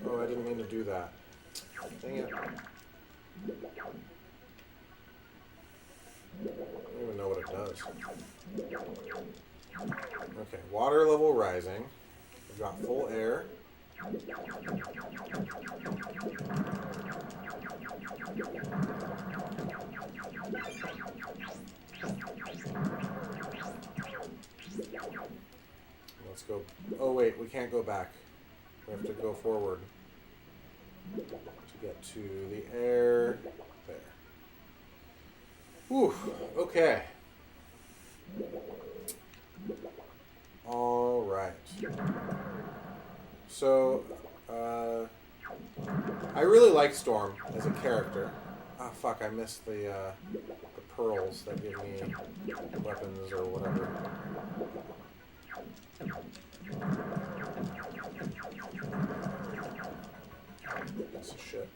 Oh, I didn't mean to do that. Dang it. I don't even know what it does. Okay, water level rising. We've got full air. Let's go. Oh wait, we can't go back. We have to go forward to get to the air. There. Whew. Okay. All right. So, I really like Storm as a character. Ah, fuck! I missed the pearls that give me weapons or whatever. Piece of shit.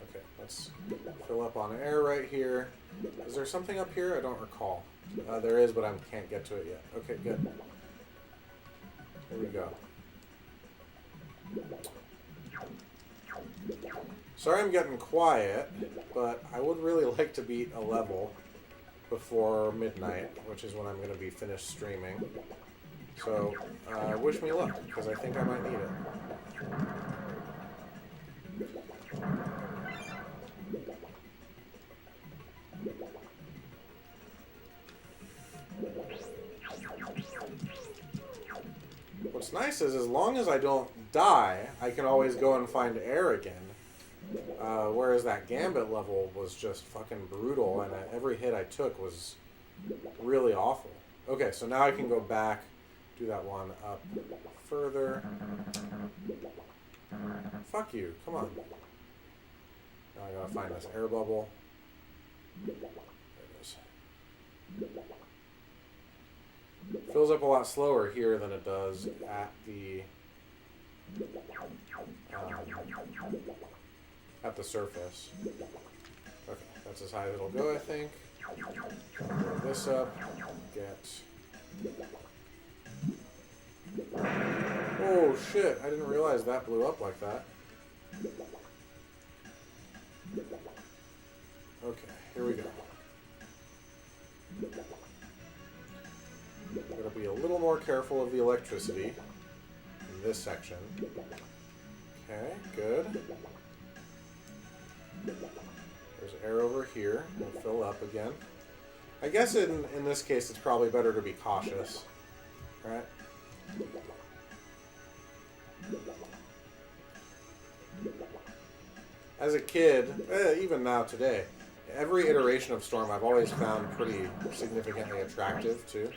Okay, let's fill up on air right here. Is there something up here? I don't recall. There is, but I can't get to it yet. Okay, good. Here we go. Sorry I'm getting quiet, but I would really like to beat a level before midnight, which is when I'm going to be finished streaming. So, wish me luck, because I think I might need it. What's nice is, as long as I don't die, I can always go and find air again. Whereas that Gambit level was just fucking brutal, and every hit I took was really awful. Okay, so now I can go back, do that one up further. Fuck you, come on. Now I gotta find this air bubble. There it is. Fills up a lot slower here than it does at the surface. Okay, that's as high as it'll go, I think. Blow this up. Get. Oh shit! I didn't realize that blew up like that. Okay, here we go. I'm going to be a little more careful of the electricity in this section. Okay, good. There's air over here. We'll fill up again. I guess in this case it's probably better to be cautious. Right? As a kid, even now today, every iteration of Storm I've always found pretty significantly attractive too.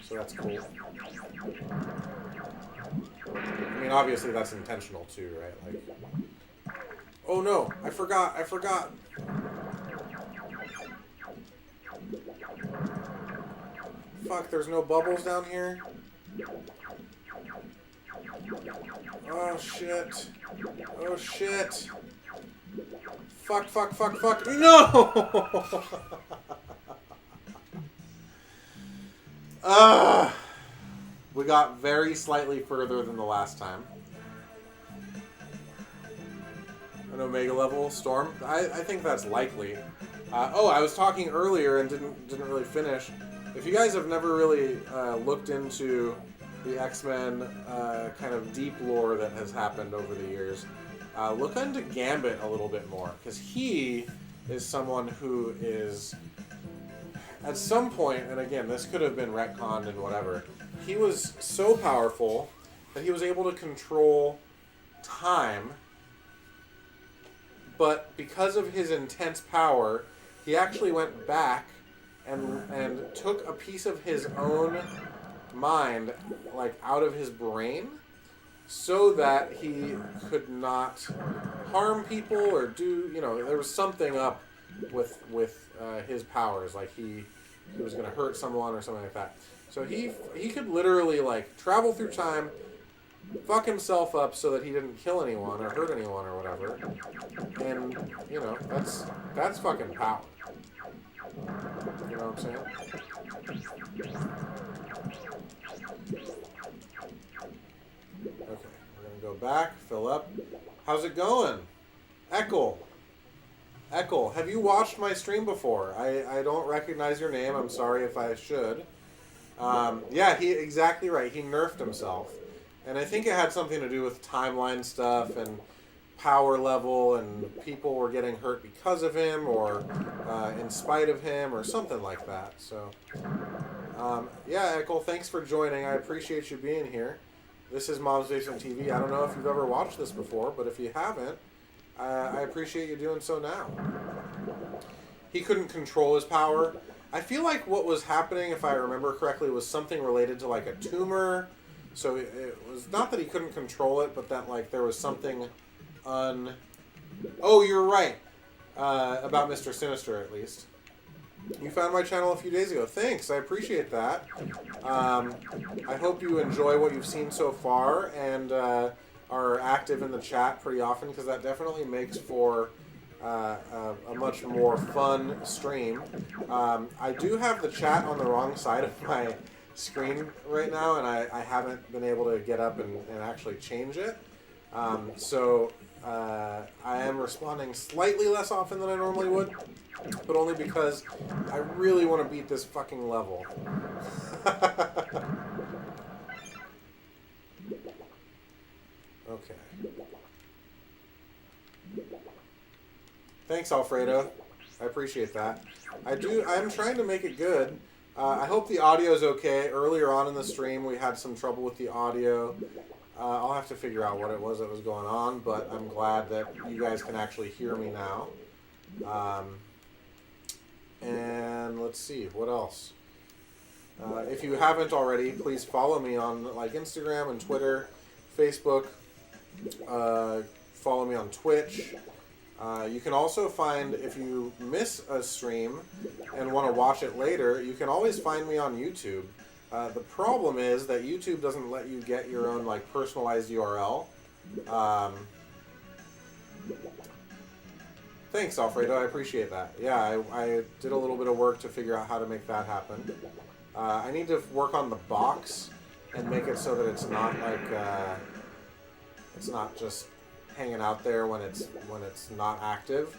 So that's cool. I mean, obviously that's intentional too, right? Like, oh no, I forgot. Fuck, there's no bubbles down here? Oh shit. Oh shit. Fuck. No! We got very slightly further than the last time. An Omega level Storm? I think that's likely. I was talking earlier and didn't really finish. If you guys have never really looked into the X-Men kind of deep lore that has happened over the years, look into Gambit a little bit more, because he is someone who is, at some point, and again, this could have been retconned and whatever, he was so powerful that he was able to control time, but because of his intense power, he actually went back and took a piece of his own mind, like, out of his brain, so that he could not harm people or do, there was something up with his powers, like he was going to hurt someone or something like that. So he could literally, like, travel through time, fuck himself up so that he didn't kill anyone or hurt anyone or whatever, and, that's fucking power. You know what I'm saying? Okay, we're going to go back, fill up. How's it going? Eckle, have you watched my stream before? I don't recognize your name. I'm sorry if I should. Yeah, exactly right. He nerfed himself. And I think it had something to do with timeline stuff and power level, and people were getting hurt because of him or in spite of him or something like that. So, yeah, Eckle, thanks for joining. I appreciate you being here. This is Mom's Basement TV. I don't know if you've ever watched this before, but if you haven't, I appreciate you doing so now. He couldn't control his power. I feel like what was happening, if I remember correctly, was something related to, like, a tumor. So it was not that he couldn't control it, but that, like, there was something Oh, you're right. About Mr. Sinister, at least. You found my channel a few days ago. Thanks, I appreciate that. I hope you enjoy what you've seen so far and are active in the chat pretty often, because that definitely makes for a much more fun stream. I do have the chat on the wrong side of my screen right now, and I haven't been able to get up and actually change it. So I am responding slightly less often than I normally would, but only because I really want to beat this fucking level. Okay. Thanks, Alfredo. I appreciate that. I'm trying to make it good. I hope the audio is okay. Earlier on in the stream, we had some trouble with the audio. I'll have to figure out what it was that was going on, but I'm glad that you guys can actually hear me now. And let's see, what else? If you haven't already, please follow me on, like, Instagram and Twitter, Facebook. Follow me on Twitch. You can also find, if you miss a stream and want to watch it later, you can always find me on YouTube. The problem is that YouTube doesn't let you get your own, like, personalized URL. Thanks, Alfredo. I appreciate that. Yeah, I did a little bit of work to figure out how to make that happen. I need to work on the box and make it so that it's not like it's not just hanging out there when it's not active.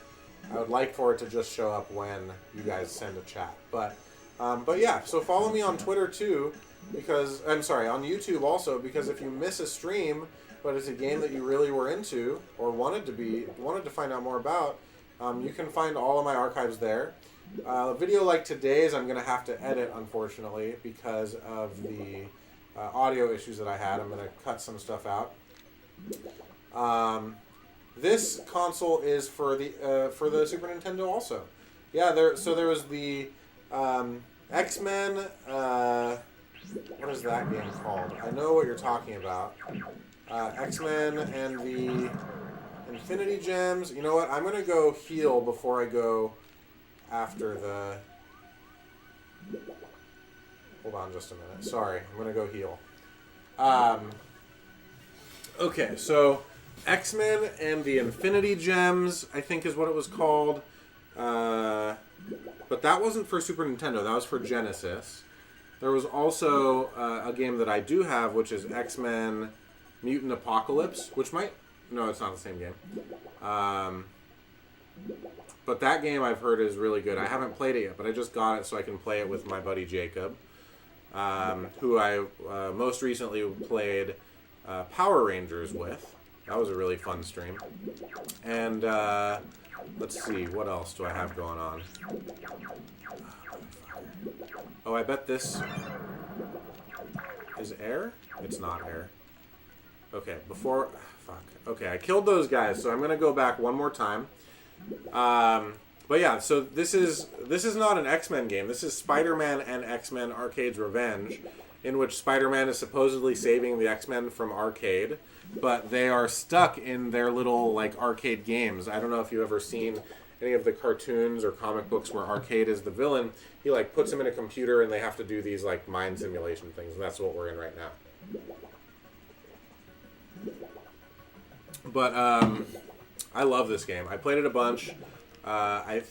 I would like for it to just show up when you guys send a chat. But yeah, so follow me on Twitter too, because on YouTube also, because if you miss a stream, but it's a game that you really were into or wanted to find out more about, you can find all of my archives there. A video like today's I'm going to have to edit, unfortunately, because of the audio issues that I had. I'm going to cut some stuff out. This console is for the Super Nintendo also. Yeah, there was the X-Men, what is that game called? I know what you're talking about. X-Men and the Infinity Gems. You know what? I'm going to go heal before I go after the... Hold on just a minute. Sorry, I'm going to go heal. Okay, so X-Men and the Infinity Gems, I think is what it was called. But that wasn't for Super Nintendo. That was for Genesis. There was also a game that I do have, which is X-Men Mutant Apocalypse, which might No, it's not the same game. But that game I've heard is really good. I haven't played it yet, but I just got it so I can play it with my buddy Jacob, who I most recently played Power Rangers with. That was a really fun stream. And let's see, what else do I have going on? Oh, I bet this is air? It's not air. Okay, before... Fuck. Okay, I killed those guys, so I'm going to go back one more time. But yeah, so this is not an X-Men game. This is Spider-Man and X-Men Arcade's Revenge, in which Spider-Man is supposedly saving the X-Men from Arcade, but they are stuck in their little, like, arcade games. I don't know if you've ever seen any of the cartoons or comic books where Arcade is the villain. He, like, puts them in a computer and they have to do these, like, mind simulation things, and that's what we're in right now. But, I love this game. I played it a bunch. My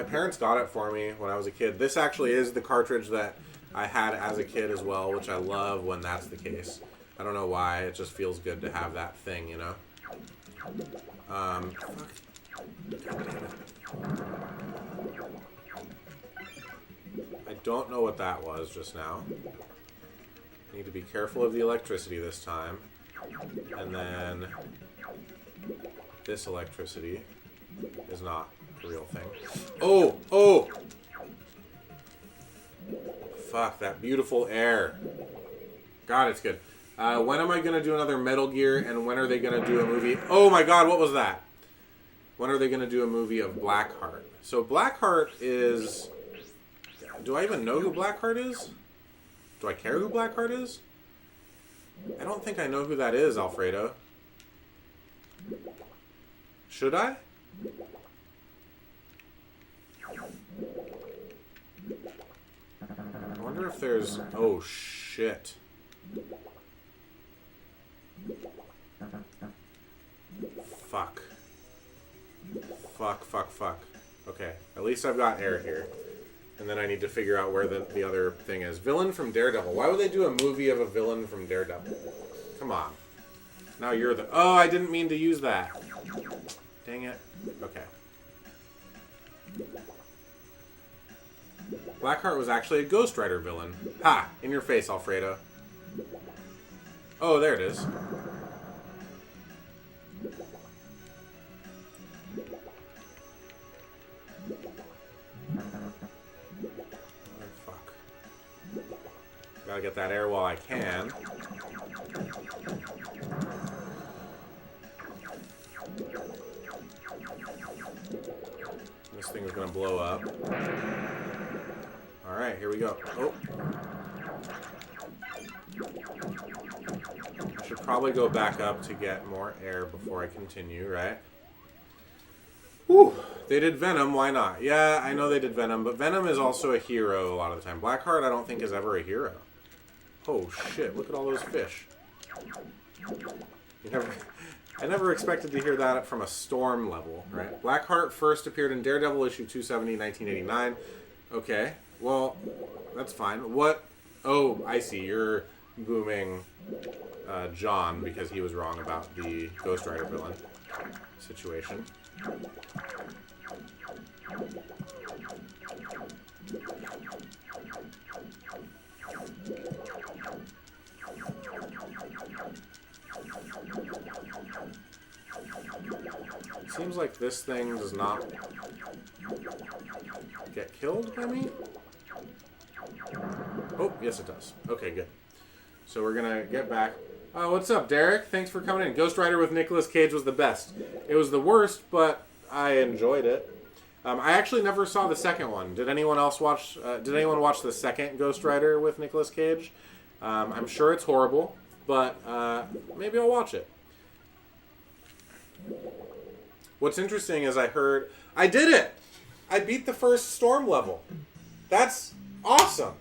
parents got it for me when I was a kid. This actually is the cartridge that I had as a kid as well, which I love when that's the case. I don't know why. It just feels good to have that thing, you know? Fuck. I don't know what that was just now. I need to be careful of the electricity this time. And then this electricity is not a real thing. Oh! Oh! Fuck, that beautiful air. God, it's good. When am I going to do another Metal Gear, and when are they going to do a movie? Oh my god, what was that? When are they going to do a movie of Blackheart? So Blackheart is... Do I even know who Blackheart is? Do I care who Blackheart is? I don't think I know who that is, Alfredo. Should I? I wonder if there's... Oh, shit. Fuck. Fuck. Okay, at least I've got air here. And then I need to figure out where the other thing is. Villain from Daredevil. Why would they do a movie of a villain from Daredevil? Come on. Now you're the... Oh, I didn't mean to use that. Dang it. Okay. Blackheart was actually a Ghost Rider villain. Ha! In your face, Alfredo. Oh, there it is. Gotta get that air while I can. This thing is gonna blow up. Alright, here we go. Oh. I should probably go back up to get more air before I continue, right? Whew. They did Venom, why not? Yeah, I know they did Venom, but Venom is also a hero a lot of the time. Blackheart, I don't think, is ever a hero. Oh shit, look at all those fish. I never expected to hear that from a Storm level, right? Blackheart first appeared in Daredevil issue 270, 1989. Okay, well, that's fine. What? Oh, I see. You're booming John because he was wrong about the Ghost Rider villain situation. Seems like this thing does not get killed by me. Oh, yes it does. Okay, good. So we're gonna get back. Oh, what's up, Derek? Thanks for coming in. Ghost Rider with Nicolas Cage was the best. It was the worst, but I enjoyed it. I actually never saw the second one. Did anyone else watch? Did anyone watch the second Ghost Rider with Nicolas Cage? I'm sure it's horrible, but maybe I'll watch it. What's interesting is I did it! I beat the first Storm level. That's awesome.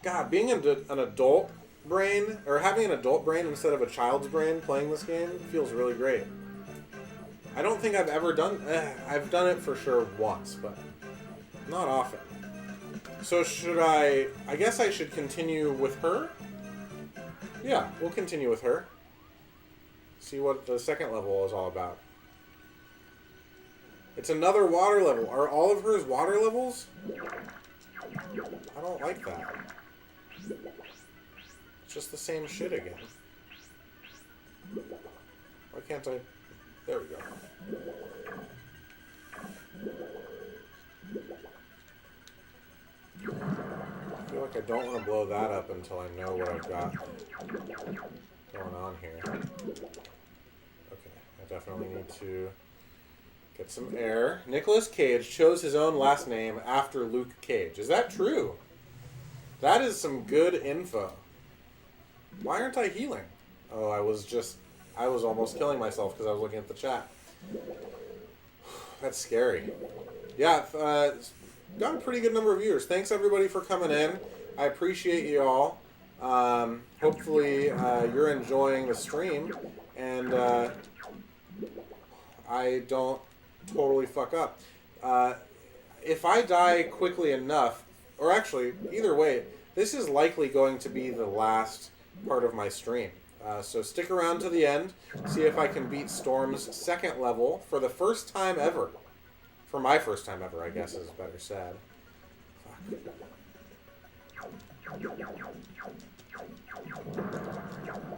God, being an adult brain, or having an adult brain instead of a child's brain playing this game feels really great. I don't think I've ever done... I've done it for sure once, but not often. So should I guess I should continue with her? Yeah, we'll continue with her. See what the second level is all about. It's another water level. Are all of hers water levels? I don't like that. It's just the same shit again. Why can't I... There we go. I feel like I don't want to blow that up until I know what I've got going on here. Okay, I definitely need to get some air. Nicolas Cage chose his own last name after Luke Cage. Is that true? That is some good info. Why aren't I healing? Oh, I was almost killing myself because I was looking at the chat. That's scary. Yeah, got a pretty good number of viewers. Thanks everybody for coming in. I appreciate you all. Hopefully you're enjoying the stream and I don't totally fuck up. If I die quickly enough, or actually, either way, this is likely going to be the last part of my stream. So stick around to the end, see if I can beat Storm's second level for the first time ever. For my first time ever, I guess is better said. Fuck.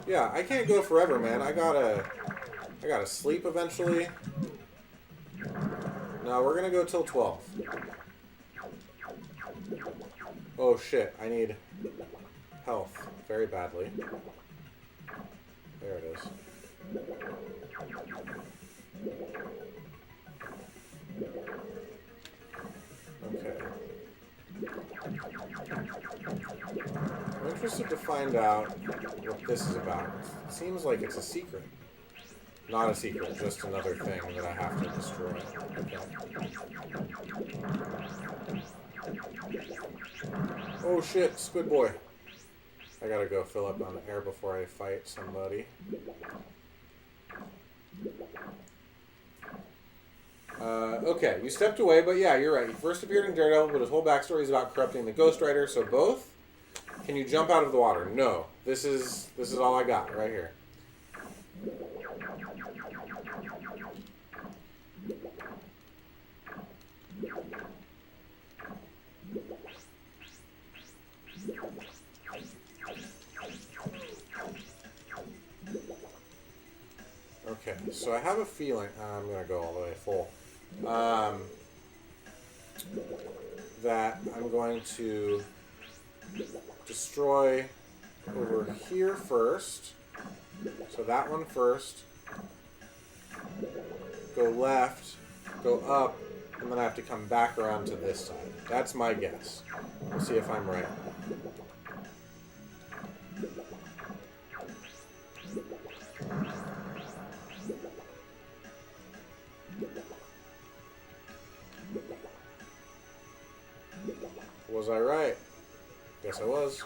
Yeah, I can't go forever, man. I gotta sleep eventually. No, we're gonna go till 12. Oh shit, I need health very badly. There it is. Okay. I'm interested to find out what this is about. It seems like it's a secret. Not a secret, just another thing that I have to destroy. Okay. Oh shit, Squid Boy. I gotta go fill up on air before I fight somebody. Okay, you stepped away, but yeah, you're right. He first appeared in Daredevil, but his whole backstory is about corrupting the Ghost Rider, so both? Can you jump out of the water? No. This is all I got, right here. Okay, so I have a feeling... I'm going to go all the way full. That I'm going to destroy over here first. So that one first. Go left, go up, and then I have to come back around to this side. That's my guess. We'll see if I'm right. Was I right? Guess I was.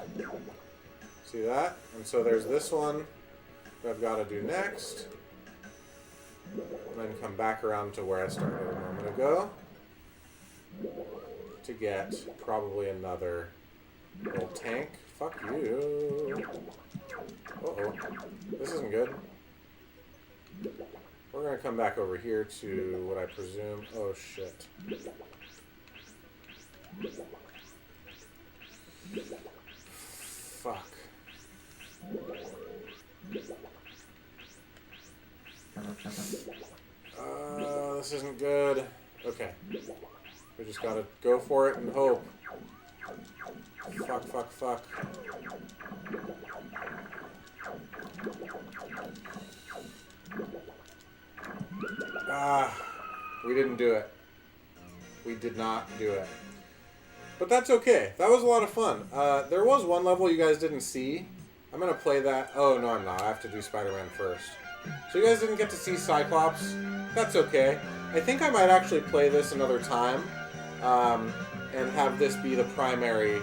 See that? And so there's this one that I've got to do next. And then come back around to where I started a moment ago. To get probably another little tank. Fuck you. Uh-oh. This isn't good. We're going to come back over here to what I presume... Oh, shit. Fuck. This isn't good. Okay. We just gotta go for it and hope. Fuck, fuck, fuck. We didn't do it. We did not do it. But that's okay. That was a lot of fun. There was one level you guys didn't see. I'm going to play that. Oh, no, I'm not. I have to do Spider-Man first. So you guys didn't get to see Cyclops. That's okay. I think I might actually play this another time. And have this be the primary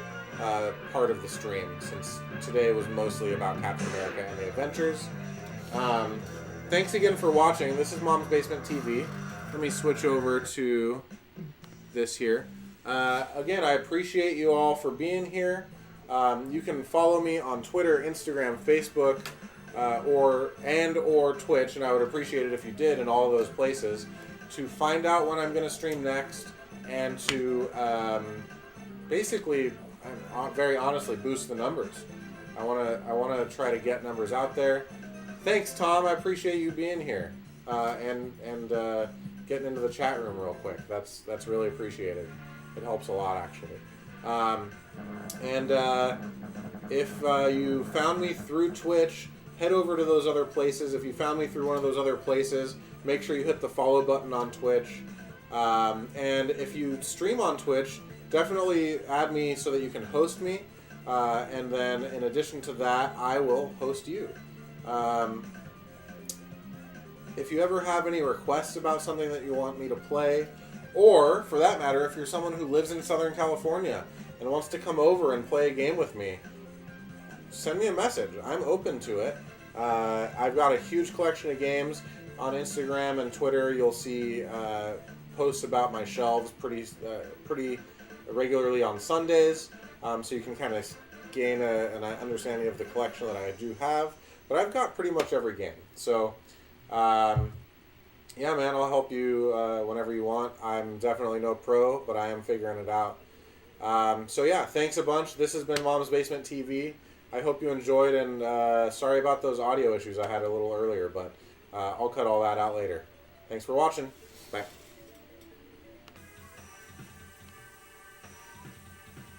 part of the stream, since today was mostly about Captain America and the Avengers. Thanks again for watching. This is Mom's Basement TV. Let me switch over to this here. Again, I appreciate you all for being here. You can follow me on Twitter, Instagram, Facebook, or Twitch, and I would appreciate it if you did in all of those places, to find out when I'm going to stream next and to basically, very honestly, boost the numbers. I want to try to get numbers out there. Thanks, Tom. I appreciate you being here and getting into the chat room real quick. That's really appreciated. It helps a lot, actually. If you found me through Twitch, head over to those other places. If you found me through one of those other places, make sure you hit the follow button on Twitch. And if you stream on Twitch, definitely add me so that you can host me. And then in addition to that, I will host you. If you ever have any requests about something that you want me to play, or for that matter, if you're someone who lives in Southern California and wants to come over and play a game with me, send me a message. I'm open to it. I've got a huge collection of games on Instagram and Twitter. You'll see posts about my shelves pretty regularly on Sundays, so you can kind of gain an understanding of the collection that I do have. But I've got pretty much every game. So, yeah, man, I'll help you whenever you want. I'm definitely no pro, but I am figuring it out. So, yeah, thanks a bunch. This has been Mom's Basement TV. I hope you enjoyed, and sorry about those audio issues I had a little earlier, but I'll cut all that out later. Thanks for watching. Bye.